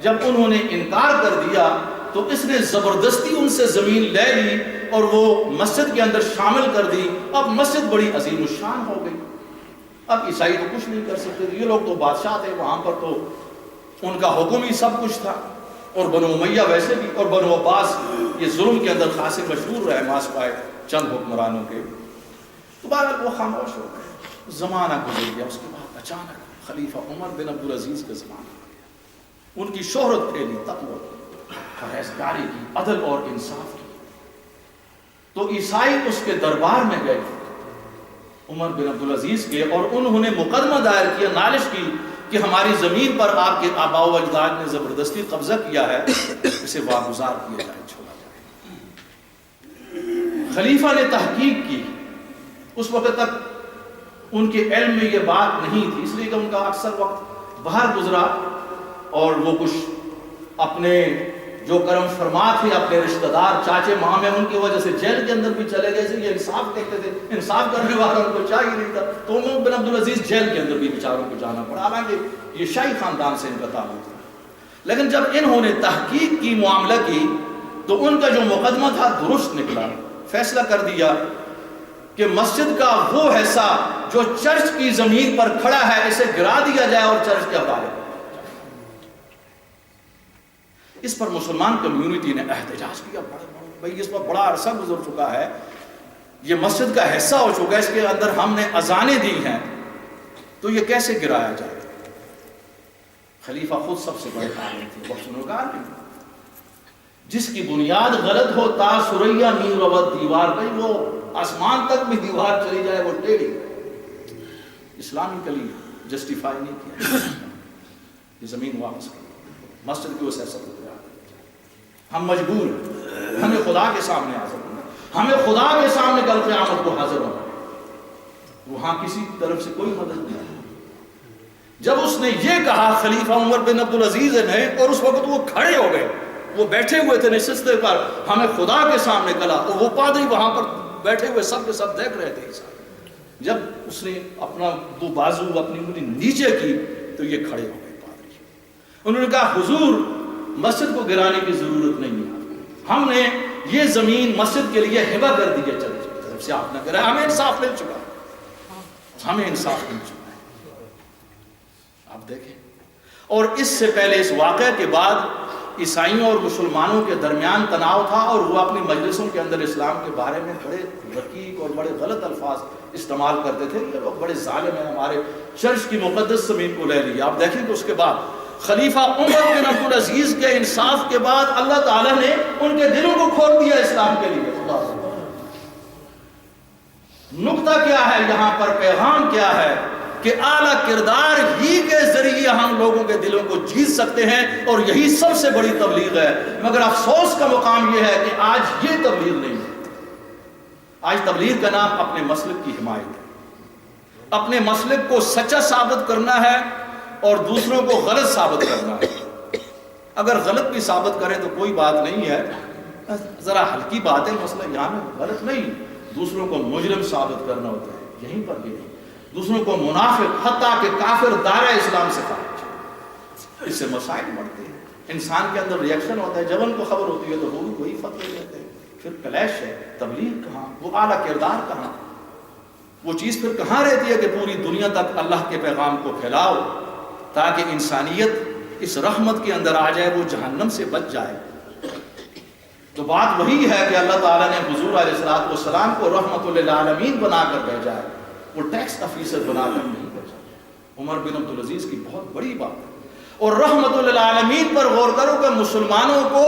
جب انہوں نے انکار کر دیا تو اس نے زبردستی ان سے زمین لے لی اور وہ مسجد کے اندر شامل کر دی۔ اب مسجد بڑی عظیم الشان ہو گئی۔ اب عیسائی تو کچھ نہیں کر سکتے، یہ لوگ تو بادشاہ تھے، وہاں پر تو ان کا حکم ہی سب کچھ تھا، اور بنو امیہ ویسے بھی، اور بنو عباس یہ ظلم کے اندر خاصے مشہور رہے، ماس پائے چند حکمرانوں کے۔ تو بہرحال وہ خاموش ہو گئے، زمانہ گزر گیا۔ اس کے بعد اچانک خلیفہ عمر بن عبدالعزیز کا زمانہ، ان کی شہرت پھیلی، تقوی کی، پرہیزگاری کی، عدل اور انصاف کی۔ تو عیسائی اس کے دربار میں گئے عمر بن عبدالعزیز کے، اور انہوں نے مقدمہ دائر کیا، نالش کی کہ ہماری زمین پر آپ کے آباء و اجداد نے زبردستی قبضہ کیا ہے، اسے واگزار کیا جائے، چھوڑا جائے۔ خلیفہ نے تحقیق کی، اس وقت تک ان کے علم میں یہ بات نہیں تھی، اس لیے کہ ان کا اکثر وقت باہر گزرا اور وہ کچھ اپنے جو کرم فرما تھے اپنے رشتہ دار چاچے مامے ان کی وجہ سے جیل کے اندر بھی چلے گئے تھے. یہ انصاف کہتے تھے، انصاف کرنے والا ان کو چاہیے نہیں تھا، تو عمر بن عبدالعزیز جیل کے اندر بھی بیچاروں کو جانا پڑا، حالانکہ یہ شاہی خاندان سے ان کا تعلق تھا. لیکن جب انہوں نے تحقیق کی، معاملہ کی، تو ان کا جو مقدمہ تھا درست نکلا. فیصلہ کر دیا کہ مسجد کا وہ حصہ جو چرچ کی زمین پر کھڑا ہے اسے گرا دیا جائے اور چرچ کے حوالے. اس پر مسلمان کمیونٹی نے احتجاج کیا، بھائی اس پر بڑا عرصہ گزر چکا ہے، یہ مسجد کا حصہ ہو چکا ہے، اس کے اندر ہم نے اذانیں دی ہیں، تو یہ کیسے گرایا جائے. خلیفہ خود سب سے بڑے عالم تھے، بخشنوگار نہیں، جس کی بنیاد غلط ہو تا سریا میر روت دیوار گئی، وہ آسمان تک بھی دیوار چلی جائے وہ ٹیڑھی. اسلامکلی جسٹیفائی نہیں کیا، یہ زمین واپس کی، مسجد کی وہ سیاست ہو گیا. ہم مجبور ہیں، ہمیں خدا کے سامنے حاضر ہونا، ہمیں خدا کے سامنے کل قیامت کو حاضر ہونا، وہاں کسی طرف سے کوئی مدد نہیں. جب اس نے یہ کہا خلیفہ عمر بن عبدالعزیز نے، اور اس وقت وہ کھڑے ہو گئے، وہ بیٹھے ہوئے تھے نشستے پر، ہمیں خدا کے سامنے کلا، اور وہ پادری وہاں پر بیٹھے ہوئے سب کے سب دیکھ رہے تھے. جب اس نے اپنا دو بازو اپنی انگلی نیچے کی تو یہ کھڑے ہو گئے پادری. انہوں نے کہا حضور مسجد کو گرانے کی ضرورت نہیں ہے، ہم نے یہ زمین مسجد کے لیے ہبہ کر دی ہے، چرچ کی طرف سے آپ نہ کریں، ہمیں انصاف مل چکا، ہمیں انصاف مل چکا ہے. آپ دیکھیں. اور اس سے پہلے اس واقعے کے بعد عیسائیوں اور مسلمانوں کے درمیان تناؤ تھا، اور وہ اپنی مجلسوں کے اندر اسلام کے بارے میں بڑے رقیق اور بڑے غلط الفاظ استعمال کرتے تھے. یہ لوگ بڑے ظالم ہیں، ہمارے چرچ کی مقدس زمین کو لے لیا. آپ دیکھیں کہ اس کے بعد خلیفہ عمر بن عبدالعزیز کے انصاف کے بعد اللہ تعالیٰ نے ان کے دلوں کو کھول دیا اسلام کے لیے. نقطہ کیا ہے یہاں پر، پیغام کیا ہے کہ اعلیٰ کردار ہی کے ذریعے ہم لوگوں کے دلوں کو جیت سکتے ہیں، اور یہی سب سے بڑی تبلیغ ہے. مگر افسوس کا مقام یہ ہے کہ آج یہ تبلیغ نہیں ہے. آج تبلیغ کا نام اپنے مسلک کی حمایت ہے، اپنے مسلک کو سچا ثابت کرنا ہے اور دوسروں کو غلط ثابت کرنا ہے. اگر غلط بھی ثابت کریں تو کوئی بات نہیں ہے، ذرا ہلکی بات ہے، مسئلہ یہاں میں غلط نہیں، دوسروں کو مجرم ثابت کرنا ہوتا ہے، یہیں پر بھی نہیں، دوسروں کو منافق حتیٰ کہ کافر دائرہ اسلام سے خارج. اس سے مسائل بڑھتے ہیں، انسان کے اندر ریئیکشن ہوتا ہے، جب ان کو خبر ہوتی ہے تو وہ بھی کوئی فتوے دیتے ہیں، پھر کلیش ہے. تبلیغ کہاں، وہ اعلیٰ کردار کہاں، وہ چیز پھر کہاں رہتی ہے کہ پوری دنیا تک اللہ کے پیغام کو پھیلاؤ تاکہ انسانیت اس رحمت کے اندر آ جائے، وہ جہنم سے بچ جائے. تو بات وہی ہے کہ اللہ تعالیٰ نے حضور علیہ السلام کو رحمت للعالمین بنا کر بھیجا ہے، وہ ٹیکس آفیسر بنا کر نہیں بھیجا. عمر بن عبدالعزیز کی بہت بڑی بات ہے. اور رحمت للعالمین پر غور کرو کہ مسلمانوں کو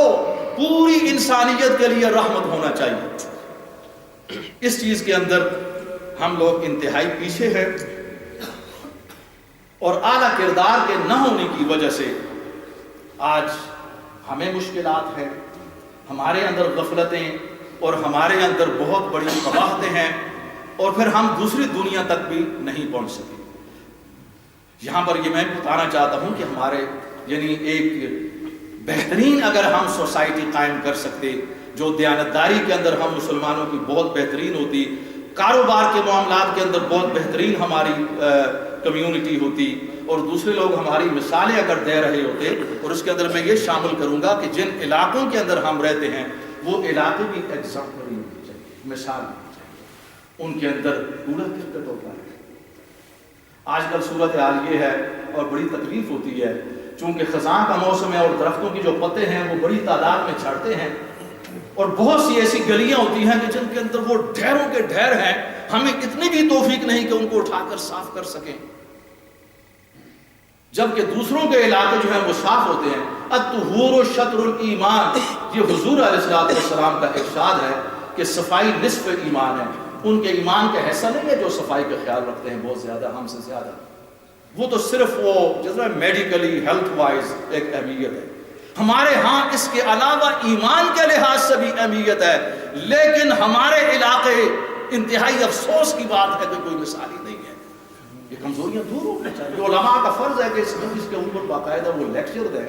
پوری انسانیت کے لیے رحمت ہونا چاہیے. اس چیز کے اندر ہم لوگ انتہائی پیچھے ہیں، اور اعلیٰ کردار کے نہ ہونے کی وجہ سے آج ہمیں مشکلات ہیں، ہمارے اندر غفلتیں اور ہمارے اندر بہت بڑی قباحتیں ہیں، اور پھر ہم دوسری دنیا تک بھی نہیں پہنچ سکے. یہاں پر یہ میں بتانا چاہتا ہوں کہ ہمارے یعنی ایک بہترین اگر ہم سوسائٹی قائم کر سکتے جو دیانتداری کے اندر ہم مسلمانوں کی بہت بہترین ہوتی، کاروبار کے معاملات کے اندر بہت بہترین ہماری کمیونٹی ہوتی، اور دوسرے لوگ ہماری مثالیں اگر دے رہے ہوتے. اور اس کے اندر میں یہ شامل کروں گا کہ جن علاقوں کے اندر ہم رہتے ہیں وہ علاقے بھی ایگزامپلری ہونی چاہیے، مثال ہونی چاہیے. ان کے اندر کوڑا کرکٹ ہوتا ہے. آج کل صورتحال یہ ہے اور بڑی تکلیف ہوتی ہے، چونکہ خزاں کا موسم ہے اور درختوں کی جو پتے ہیں وہ بڑی تعداد میں جھڑتے ہیں، اور بہت سی ایسی گلیاں ہوتی ہیں کہ جن کے اندر وہ ڈھیروں کے ڈھیر ہیں، ہمیں اتنی بھی توفیق نہیں کہ ان کو اٹھا کر صاف کر سکیں، جبکہ دوسروں کے علاقے جو ہیں وہ صاف ہوتے ہیں. الطہور شطر الایمان، یہ حضور علیہ السلام کا ارشاد ہے کہ صفائی نصف ایمان ہے. ان کے ایمان کا حصہ نہیں ہے جو صفائی کا خیال رکھتے ہیں بہت زیادہ ہم سے زیادہ، وہ تو صرف وہ جیسا میڈیکلی ہیلتھ وائز ایک اہمیت ہے. ہمارے ہاں اس کے علاوہ ایمان کے لحاظ سے بھی اہمیت ہے، لیکن ہمارے علاقے انتہائی افسوس کی بات ہے کہ کوئی مثالی نہیں ہے. یہ کمزوریاں دور ہونا چاہیے. علماء کا فرض ہے کہ اس کے اوپر باقاعدہ وہ لیکچر دیں,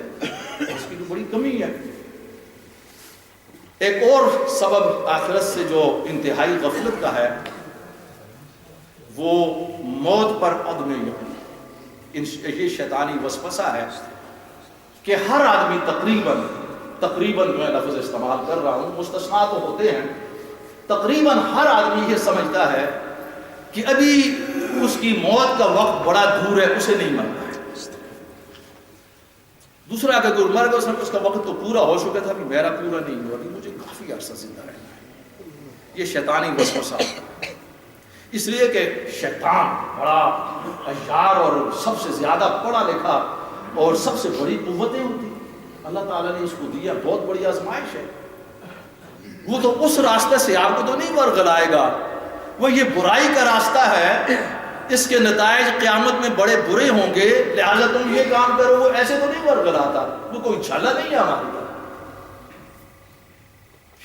اس کی تو بڑی کمی ہے. ایک اور سبب آخرت سے جو انتہائی غفلت کا ہے وہ موت پر عدم یقین. یہ شیطانی وسوسہ ہے کہ ہر آدمی تقریباً میں لفظ استعمال کر رہا ہوں, مستثنا تو ہوتے ہیں, تقریباً ہر آدمی یہ سمجھتا ہے کہ ابھی اس کی موت کا وقت بڑا دور ہے, اسے نہیں مرنا ہے. دوسرا کہ اگر مر گیا اس کا وقت تو پورا ہو چکا تھا, ابھی میرا پورا نہیں ہوا, ابھی مجھے کافی عرصہ زندہ رہنا ہے. یہ شیطانی وسوسہ ہے. اس لیے کہ شیطان بڑا عیار اور سب سے زیادہ پڑھا لکھا اور سب سے بڑی قوتیں ہوتی, اللہ تعالیٰ نے اس کو دیا, بہت بڑی آزمائش ہے. وہ تو اس راستے سے آپ کو تو نہیں ورگلائے گا, وہ یہ برائی کا راستہ ہے, اس کے نتائج قیامت میں بڑے برے ہوں گے, لہٰذا تم یہ کام کرو. وہ ایسے تو نہیں ورگلاتا, وہ کوئی چھلا نہیں ہے ہماری طرح.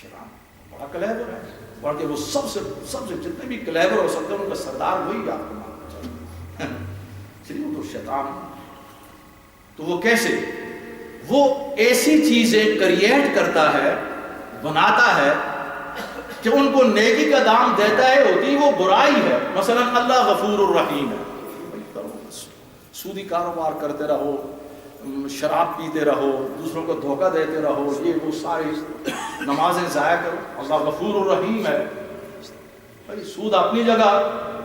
شیطان بڑا کلیور ہے, بلکہ وہ سب سے جتنے بھی کلیور ہو سکتے ہیں ان کا سردار وہی آپ کو ماننا چاہیے. چلیے وہ تو شیطان, تو وہ کیسے, وہ ایسی چیزیں کریٹ کرتا ہے, بناتا ہے کہ ان کو نیکی کا دام دیتا ہے, ہوتی وہ برائی ہے. مثلا اللہ غفور الرحیم ہے, سودی کاروبار کرتے رہو, شراب پیتے رہو, دوسروں کو دھوکہ دیتے رہو, یہ وہ ساری نمازیں ضائع کرو. اللہ غفور الرحیم ہے. بھائی سود اپنی جگہ,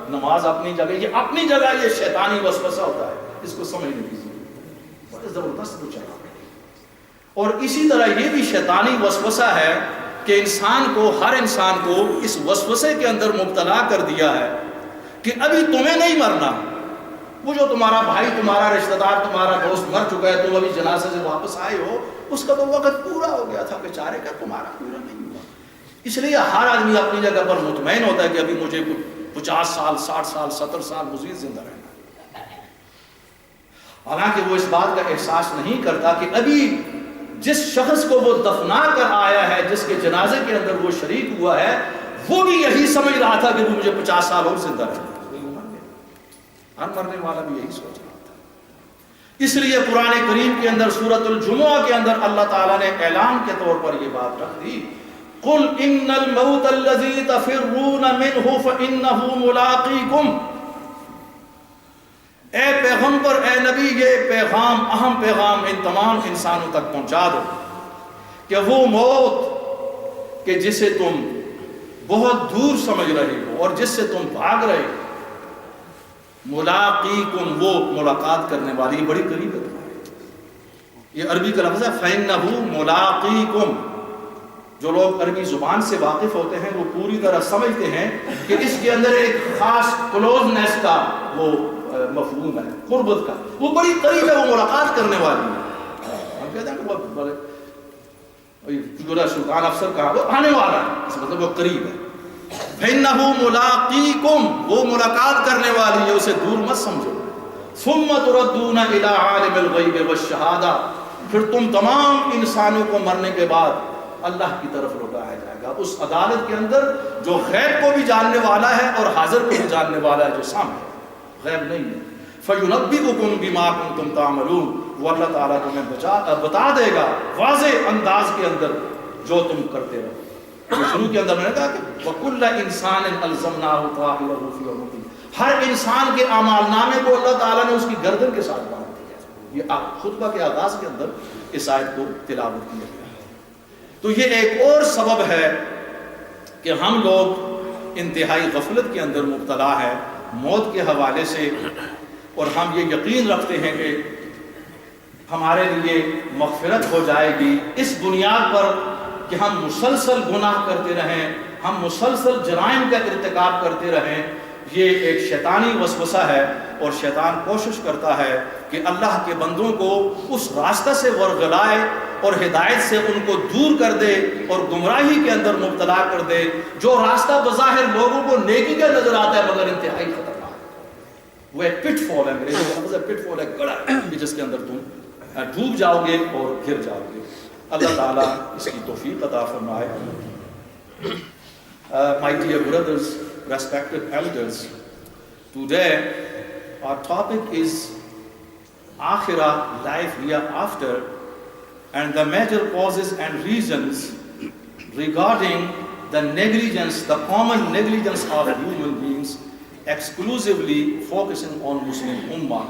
نماز اپنی جگہ, یہ اپنی جگہ یہ شیطانی وسوسہ ہوتا ہے, اس کو سمجھنے کی ضرورت, بڑے زبردست وہ چلا. اور اسی طرح یہ بھی شیطانی وسوسہ ہے کہ ہر انسان کو اس وسوسے کے اندر مبتلا کر دیا ہے کہ ابھی تمہیں نہیں مرنا. وہ جو تمہارا بھائی, تمہارا رشتہ دار, تمہارا دوست مر چکا ہے, تم ابھی جنازے سے واپس آئے ہو, اس کا تو وقت پورا ہو گیا تھا بیچارے کا, تمہارا پورا نہیں ہوا. اس لیے ہر آدمی اپنی جگہ پر مطمئن ہوتا ہے کہ ابھی مجھے 50 سال 60 سال 70 سال مزید زندہ رہنا ہے. حالانکہ وہ اس بات کا احساس نہیں کرتا کہ ابھی جس شخص کو وہ دفنا کر آیا ہے, جس کے جنازے کے اندر وہ شریک ہوا ہے, وہ بھی یہی سمجھ رہا تھا کہ وہ مجھے 50 سال اور زندہ رہنا. ہر مرنے والا بھی یہی سوچ رہا تھا. اس لیے قرآن کریم کے اندر سورۃ الجمعہ کے اندر اللہ تعالیٰ نے اعلان کے طور پر یہ بات رکھ دی, قل ان الموت الذی تفرون منہ فانہ ملاقیکم. اے پیغمبر, اے نبی, یہ پیغام, اہم پیغام ان تمام انسانوں تک پہنچا دو کہ وہ موت کہ جسے تم بہت دور سمجھ رہے ہو اور جس سے تم بھاگ رہے ہو, ملاقیکم, وہ ملاقات کرنے والی, بڑی قریب ہے تمہارے. یہ عربی کا لفظ ہے فَإِنَّهُ مُلَاقِيكُمْ. جو لوگ عربی زبان سے واقف ہوتے ہیں وہ پوری طرح سمجھتے ہیں کہ اس کے اندر ایک خاص کلوزنس کا وہ مفہوم ہے, قربت کا, وہ بڑی قریب ہے, وہ ملاقات کرنے والی ہے. ہم کہتے ہیں کہ وہ بڑے سلطان افسر کا وہ آنے والا ہے, اس مطلب وہ قریب ہے. فَإِنَّهُ مُلَاقِيكُمْ, وہ ملاقات کرنے والی ہے, اسے دور مت سمجھو. ثُمَّ تُرَدُّونَ إِلَىٰ عَالِمِ الْغَيْبِ وَالشَّهَادَةِ, پھر تم تمام انسانوں کو مرنے کے بعد اللہ کی طرف لوٹایا جائے گا, اس عدالت کے اندر جو غیب کو بھی جاننے والا ہے اور حاضر کو بھی جاننے والا ہے, جو سامنے غیب نہیں ہے. فَيُنَبِّئُكُمْ بِمَا كُنتُمْ تَعْمَلُونَ, وہ اللہ تعالیٰ تمہیں بتا دے گا واضح انداز کے اندر جو تم کرتے رہو. شروع کے اندر میں نے کہا کہ وَكُلَّ إِنسَانٍ أَلْزَمْنَاهُ طَائِرَهُ فِي عُنُقِهِ, ہر انسان کے اعمال نامے کو اللہ تعالیٰ نے اس کی گردن کے ساتھ باندھ دیا. یہ خطبہ کے آغاز کے اندر اس آیت کو تلاوت کیا گیا. تو یہ ایک اور سبب ہے کہ ہم لوگ انتہائی غفلت کے اندر مبتلا ہے موت کے حوالے سے, اور ہم یہ یقین رکھتے ہیں کہ ہمارے لیے مغفرت ہو جائے گی اس بنیاد پر کہ ہم مسلسل گناہ کرتے رہیں, ہم مسلسل جرائم کا ارتکاب کرتے رہیں. یہ ایک شیطانی وسوسہ ہے, اور شیطان کوشش کرتا ہے کہ اللہ کے بندوں کو اس راستہ سے ورگلائے اور ہدایت سے ان کو دور کر دے اور گمراہی کے اندر مبتلا کر دے, جو راستہ بظاہر لوگوں کو نیکی کا نظر آتا ہے مگر انتہائی خطرناک. وہ ایک پٹ فال ہے, انگریزی کا لفظ ہے پٹ فال, ہے گڑھا جس کے اندر تم ڈوب جاؤ گے اور گر جاؤ گے. اللہ تعالیٰ اس کی توفیق عطا فرمائے. My dear brothers, respected elders, today Our topic is Akhirah, life hereafter, and the major causes and reasons regarding the negligence, the common negligence of human beings, exclusively focusing on Muslim Ummah,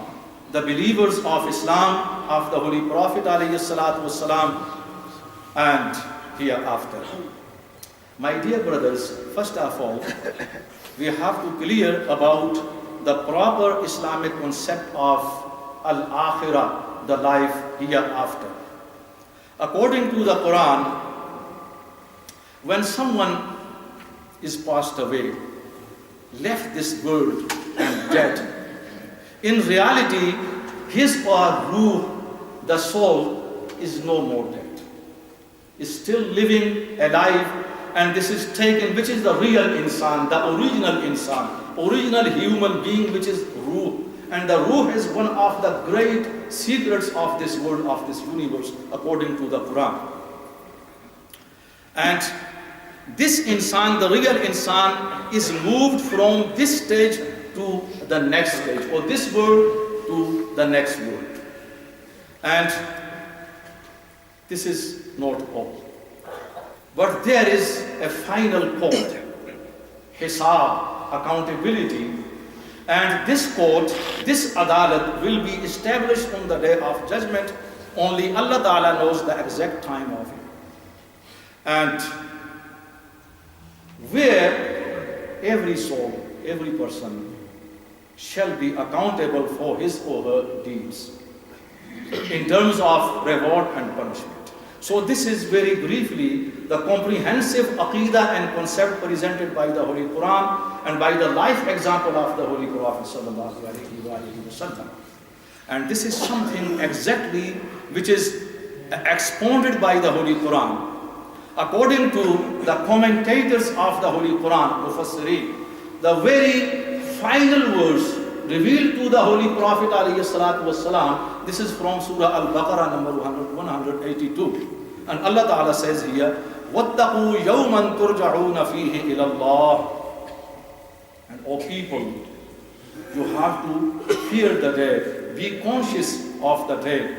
the believers of Islam, of the Holy Prophet ﷺ, and hereafter. My dear brothers, first of all, we have to clear about the proper Islamic concept of Al-Akhirah, the life hereafter. According to the Quran, when someone is passed away, left this world and dead, in reality, his or ruh, the soul, is no more dead. Is still living, alive, and this is taken, which is the real insan, the original human being, which is ruh. And the ruh is one of the great secrets of this world, of this universe, according to the Quran. And this insan, the real insan, is moved from this stage to the next stage, or this world to the next world. And this is not all. But there is a final court, hisab, accountability, and this court, this adalat will be established on the day of judgment. Only Allah Ta'ala knows the exact time of it. And where every soul, every person shall be accountable for his or her deeds in terms of reward and punishment. So this is very briefly the comprehensive aqidah and concept presented by the Holy Quran and by the life example of the Holy Prophet sallallahu alaihi wasallam. And this is something exactly which is expounded by the Holy Quran. According to the commentators of the Holy Quran, Mufassirin, the very final verse revealed to the Holy Prophet ﷺ, this is from Surah Al-Baqarah number 182. And Allah Ta'ala says here, وَاتَّقُوا يَوْمًا تُرْجَعُونَ فِيهِ إِلَى اللَّهِ. And O people, you have to fear the day, be conscious of the day,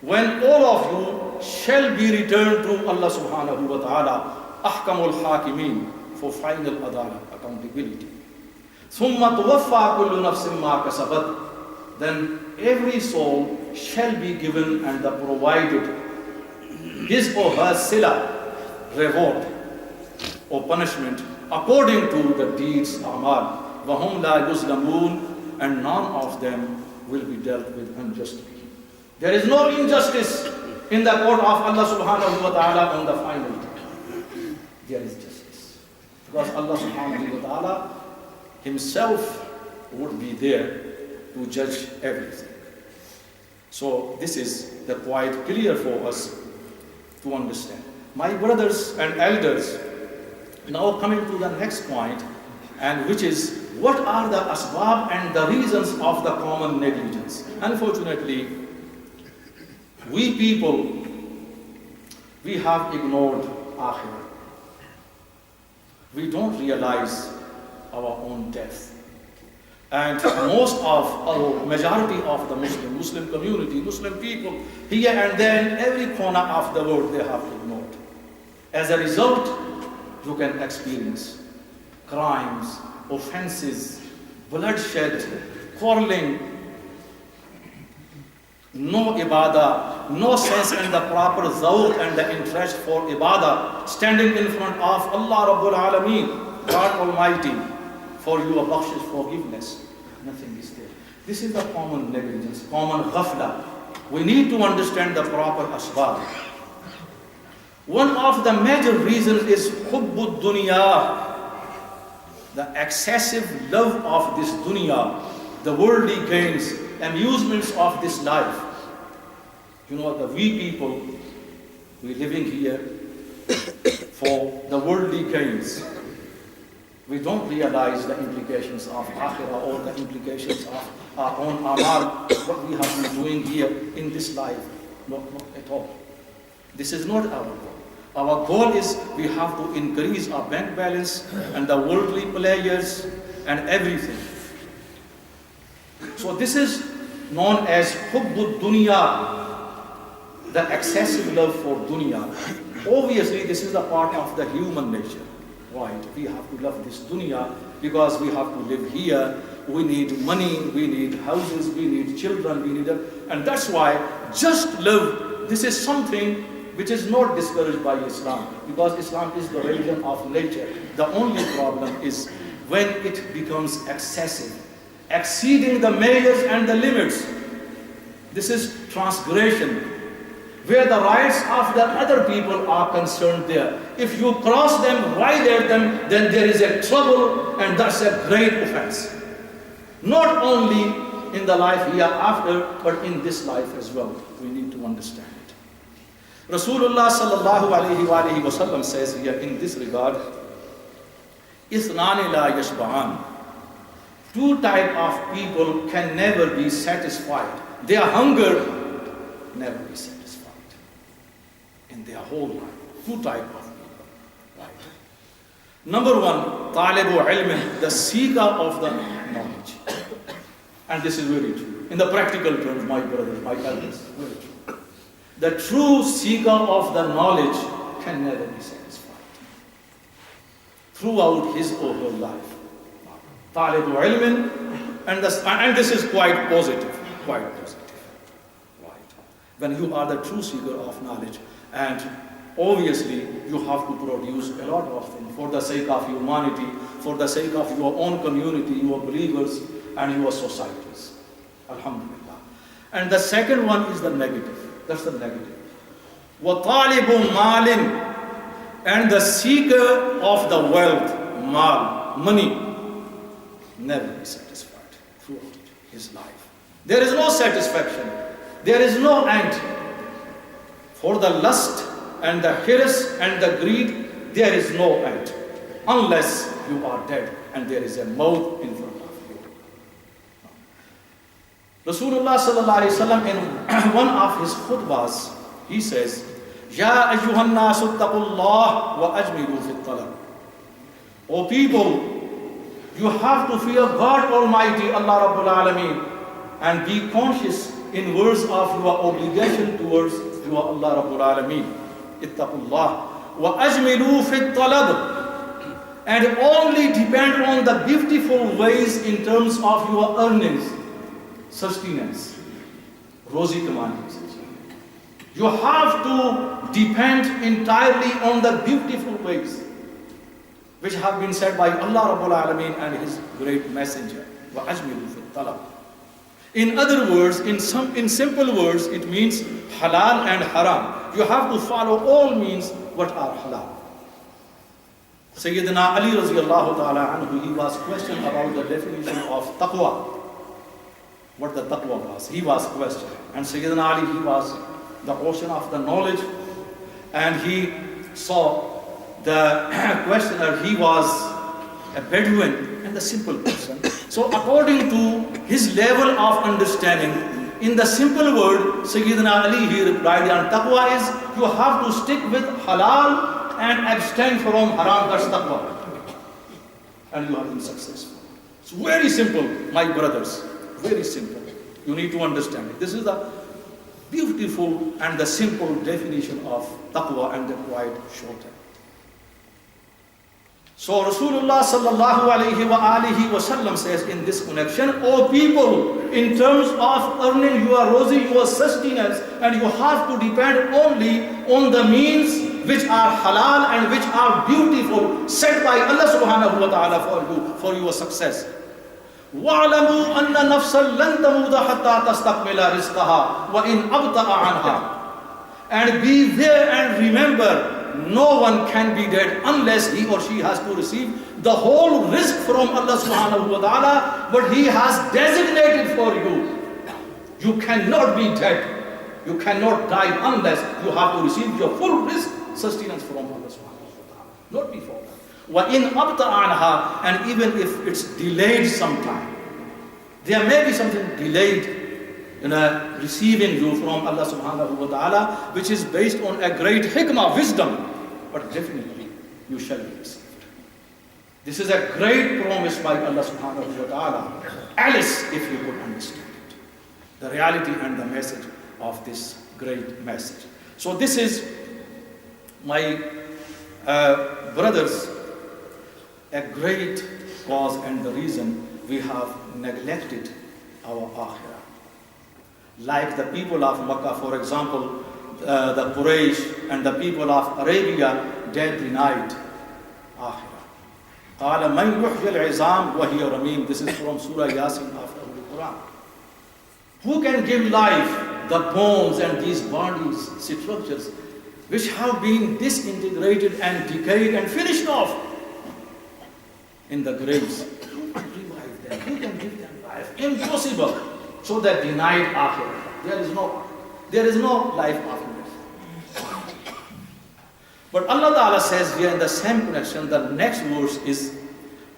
when all of you shall be returned to Allah subhanahu wa ta'ala, ahkamul hakimin, for final adalah, accountability. ثُمَّ تُوَفَّى كُلُّ نَفْسٍ مَا كَسَبَتْ. Then every soul shall be given and provided his or her sila, reward or punishment, according to the deeds, amal. وَهُمْ لَا يُظْلَمُونَ. And none of them will be dealt with unjustly. There is no injustice in the court of Allah subhanahu wa ta'ala on the final day. There is justice. Because Allah subhanahu wa ta'ala himself would be there to judge everything. So this is the quite clear for us to understand. My brothers and elders, now coming to the next point, and which is, what are the asbab and the reasons of the common negligence? Unfortunately, we people, we have ignored Akhirah. We don't realize our own death. And most of our majority of the Muslim community, Muslim people, here and there in every corner of the world, they have ignored. As a result, you can experience crimes, offenses, bloodshed, quarreling, no ibadah, no sense in the proper zawq and the interest for ibadah, standing in front of Allah Rabbul Alameen, God Almighty, for your bakshish, forgiveness. Nothing is there. This is the common negligence, common ghafla. We need to understand the proper asbab. One of the major reasons is hubbud dunya, the excessive love of this dunya, the worldly gains, amusements of this life. You know, we people, we living here for the worldly gains. We don't realize the implications of Akhirah or the implications of our own amal, what we have been doing here in this life. Not at all. This is not our goal. Our goal is we have to increase our bank balance and the worldly pleasures and everything. So this is known as hubbud dunya, the excessive love for dunya. Obviously, this is a part of the human nature, right? We have to love this dunya because we have to live here. We need money, we need houses, we need children, we need and that's why just love, this is something which is not discouraged by Islam, because Islam is the religion of nature. The only problem is when it becomes excessive, exceeding the measures and the limits. This is transgression, where the rights of the other people are concerned there. If you cross them, violate them, then there is a trouble, and that's a great offense. Not only in the life hereafter, but in this life as well. We need to understand it. Rasulullah sallallahu alayhi wa sallam says here in this regard, Ithnani la yashba'an. Two types of people can never be satisfied. Their hunger never be satisfied in their whole life. Two types of people. Right. Number one, talibu ilmin, the seeker of the knowledge. And this is very true. In the practical terms, my brothers, my elders, very true. The true seeker of the knowledge can never be satisfied throughout his or her life. Talibu ilmin, and this is quite positive, quite positive. Right. When you are the true seeker of knowledge, and obviously you have to produce a lot of things for the sake of humanity, for the sake of your own community, your believers, and your societies. Alhamdulillah. And the second one is the negative. That's the negative. وَطَالِبُ مَالٍ, and the seeker of the wealth, mal, money, never be satisfied throughout his life. There is no satisfaction. There is no end. For the lust and the hirs and the greed, there is no end. Unless you are dead and there is a maut in front of you. Rasulullah sallallahu alayhi wa sallam, in one of his khutbahs, he says, Ya ayyuhan nasu taqullah wa ajmilu fit talab. O people, you have to fear God Almighty, Allah Rabbul Alameen, and be conscious in words of your obligation towards your Allah Rabbul Alameen. Ittaqullah wa ajmilu fit talab. And only depend on the beautiful ways in terms of your earnings, sustenance, rozi kamani. You have to depend entirely on the beautiful ways which have been said by Allah Rabbul Alameen and His great messenger. وَأَجْمِلُوا فِي الطَّلَبِ. In other words, in simple words, it means halal and haram. You have to follow all means what are halal. Sayyidina Ali Raziyallahu Ta'ala anhu, he was questioned about the definition of taqwa. What the taqwa was. He was questioned. And Sayyidina Ali, he was the ocean of the knowledge. And he saw the questioner, he was a Bedouin and a simple person. So according to his level of understanding, in the simple word, Sayyidina Ali, he replied, and taqwa is, you have to stick with halal and abstain from haram. That's taqwa. And you have been successful. It's very simple, my brothers. Very simple. You need to understand it. This is the beautiful and the simple definition of taqwa, and the quite shorter. So Rasulullah sallallahu alayhi wa alihi wa sallam says in this connection, O people, in terms of earning your rozi, your sustenance, and you have to depend only on the means which are halal and which are beautiful, set by Allah subhanahu wa ta'ala for you, for your success. وَاعْلَمُوا أَنَّ نَفْسًا لَن تَمُوتَ حَتَّى تَسْتَكْمِلَ رِزْقَهَا وَإِنْ أَبْطَأَ عَنْهَا. And beware and remember, no one can be dead unless he or she has to receive the whole risk from Allah subhanahu wa ta'ala, but He has designated for you. You cannot be dead. You cannot die unless you have to receive your full risk, sustenance from Allah subhanahu wa ta'ala. Not before that. وَإِنْ أَبْطَأَ عَنْهَا. And even if it's delayed sometime, there may be something delayed in receiving you from Allah subhanahu wa ta'ala, which is based on a great hikmah, wisdom, but definitely you shall be received. This is a great promise by Allah subhanahu wa ta'ala. Alice, if you could understand it. The reality and the message of this great message. So this is, my brothers, a great cause and the reason we have neglected our akhirah. Like the people of Makkah, for example, the Quraysh and the people of Arabia, they denied akhirah. قال من يحيي العظام وهي رميم. This is from Surah Yasin after the Quran. Who can give life, the bones and these bodies, structures, which have been disintegrated and decayed and finished off in the graves? Who can revive them? Who can give them life? Impossible. So they denied akhirah. There is no life after death. But Allah Ta'ala says here in the same connection, the next verse is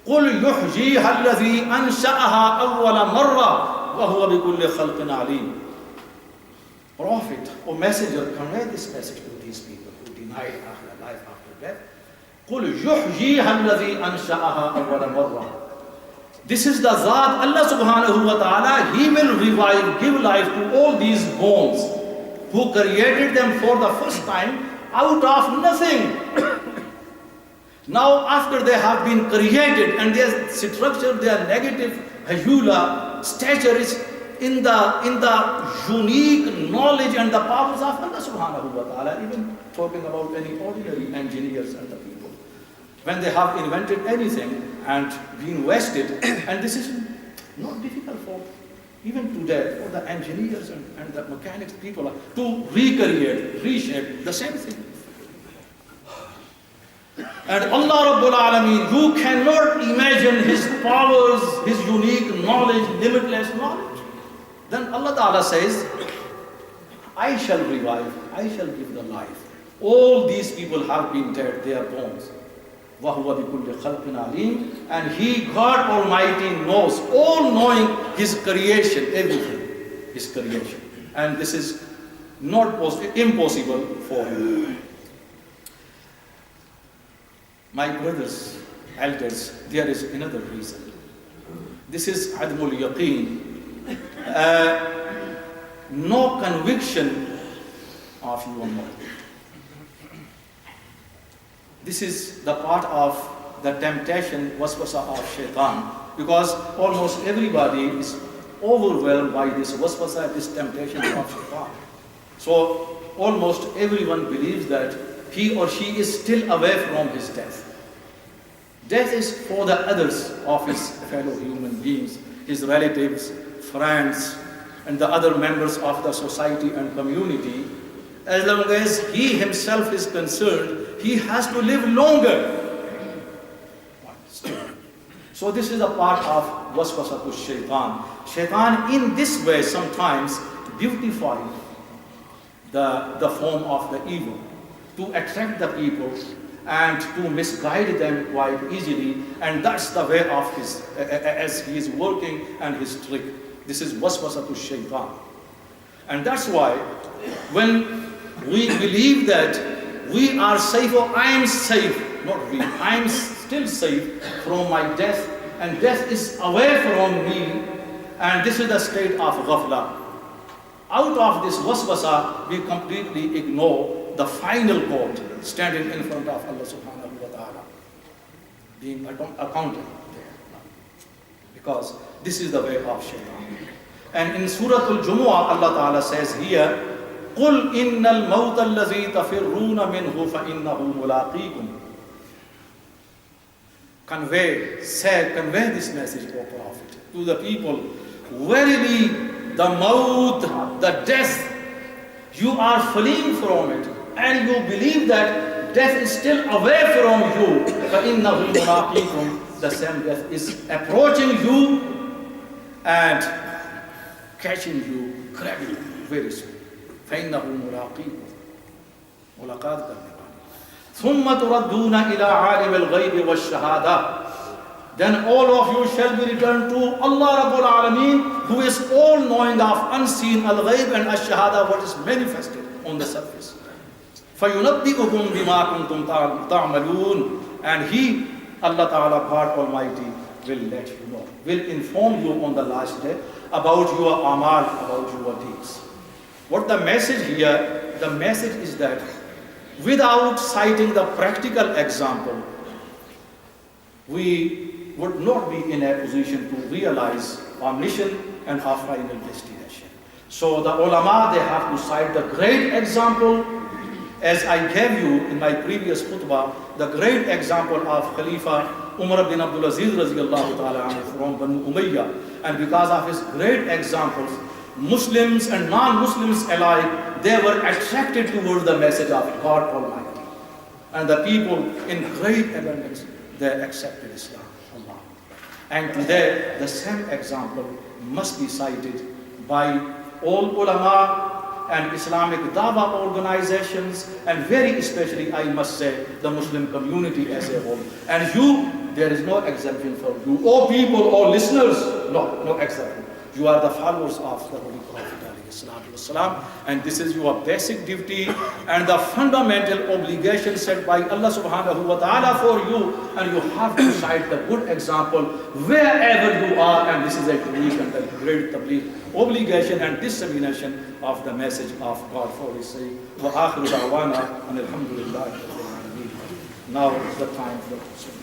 قُلْ يُحْجِيهَا الَّذِي أَنْشَأَهَا أَوَّلَ مَرَّةٍ وَهُوَ بِكُلِّ خَلْقٍ عَلِيمٍ. Prophet or messenger, convey this message to these people who denied life after death. قُلْ يُحْجِيهَا الَّذِي أَنْشَأَهَا أَوَّلَ مَرَّةٍ. This is the Zat, Allah subhanahu wa ta'ala. He will revive, give life to all these bones, who created them for the first time out of nothing. Now after they have been created and their structure, their negative hayula, stature is in the unique knowledge and the powers of Allah subhanahu wa ta'ala, even talking about any ordinary engineers and the people. When they have invented anything and been wasted, and this is not difficult for even today for the engineers and the mechanics people to recreate, reshape the same thing. And Allah Rabbul Alameen, you cannot imagine His powers, His unique knowledge, limitless knowledge. Then Allah Ta'ala says, I shall revive, I shall give the life. All these people have been dead, they are bones. وَهُوَ بِكُلِّ خَلْقٍ عَلِيمٍ. And He, God Almighty, knows, all knowing His creation, everything, His creation. And this is not impossible for Him. My brothers, elders, there is another reason. This is admul yaqeen, no conviction of your mind. This is the part of the temptation, waswasa of shaitan, because almost everybody is overwhelmed by this waswasa, this temptation of shaitan. So almost everyone believes that he or she is still away from his death. Death is for the others of his fellow human beings, his relatives, friends, and the other members of the society and community. As long as he himself is concerned, he has to live longer. So this is a part of waswasatu shaitan. Shaitan in this way sometimes beautifies the form of the evil to attract the people and to misguide them quite easily, and that's the way of his, as he is working and his trick. This is waswasatu shaitan. And that's why when we believe that we are safe, or I am safe, not we, I am still safe from my death, and death is away from me, and this is the state of ghafla. Out of this waswasa, we completely ignore the final court standing in front of Allah subhanahu wa ta'ala, being accounted there. Because this is the way of shaitan. And in Surah Al-Jumu'ah, Allah Ta'ala says here, قُلْ إِنَّ الْمَوْتَ الَّذِي تَفِرُّونَ مِنْهُ فَإِنَّهُ مُلَاقِيكُمْ. Convey this message, O Prophet, to the people. Verily, the maut, the death, you are fleeing from it, and you believe that death is still away from you. فَإِنَّهُ مُلَاقِيكُمْ. The same death is approaching you and catching you, grabbing you very soon. فَإِنَّهُ مُلَاقِيكُمْ. ملاقات کرنے والی. ثُمَّ تُرَدُّونَ إِلَىٰ عَالِمِ الْغَيْبِ وَالشَّهَادَةِ. Then all of you shall be returned to Allah Rabbul Alameen, who is all knowing of unseen, al-ghayb and ash-shahada, what is manifested on the surface. فَيُنَبِّئُكُمْ بِمَا كُنْتُمْ تَعْمَلُونَ. And He, Allah Ta'ala, God Almighty, will let you know, will inform you on the last day about your amal, about your deeds. What the message here, the message is that without citing the practical example, we would not be in a position to realize our mission and our final destination. So the ulama, they have to cite the great example, as I gave you in my previous khutbah, the great example of Khalifa Umar bin Abdul Aziz radiallahu ta'ala anhu from Banu Umayyah. And because of his great examples, Muslims and non-Muslims alike, they were attracted towards the message of God Almighty. And the people in great abundance, they accepted Islam. Allah. And today, the same example must be cited by all ulama and Islamic Dawah organizations, and very especially, I must say, the Muslim community as a whole. And you, there is no exemption for you. Oh people, oh listeners, no exception. You are the followers of the Holy Prophet ﷺ, and this is your basic duty and the fundamental obligation set by Allah subhanahu wa ta'ala for you, and you have to cite the good example wherever you are, and this is a unique and a great tabligh obligation and dissemination of the message of God for His sake. Wa akhiru da'wana and alhamdulillah. Now is the time for questions.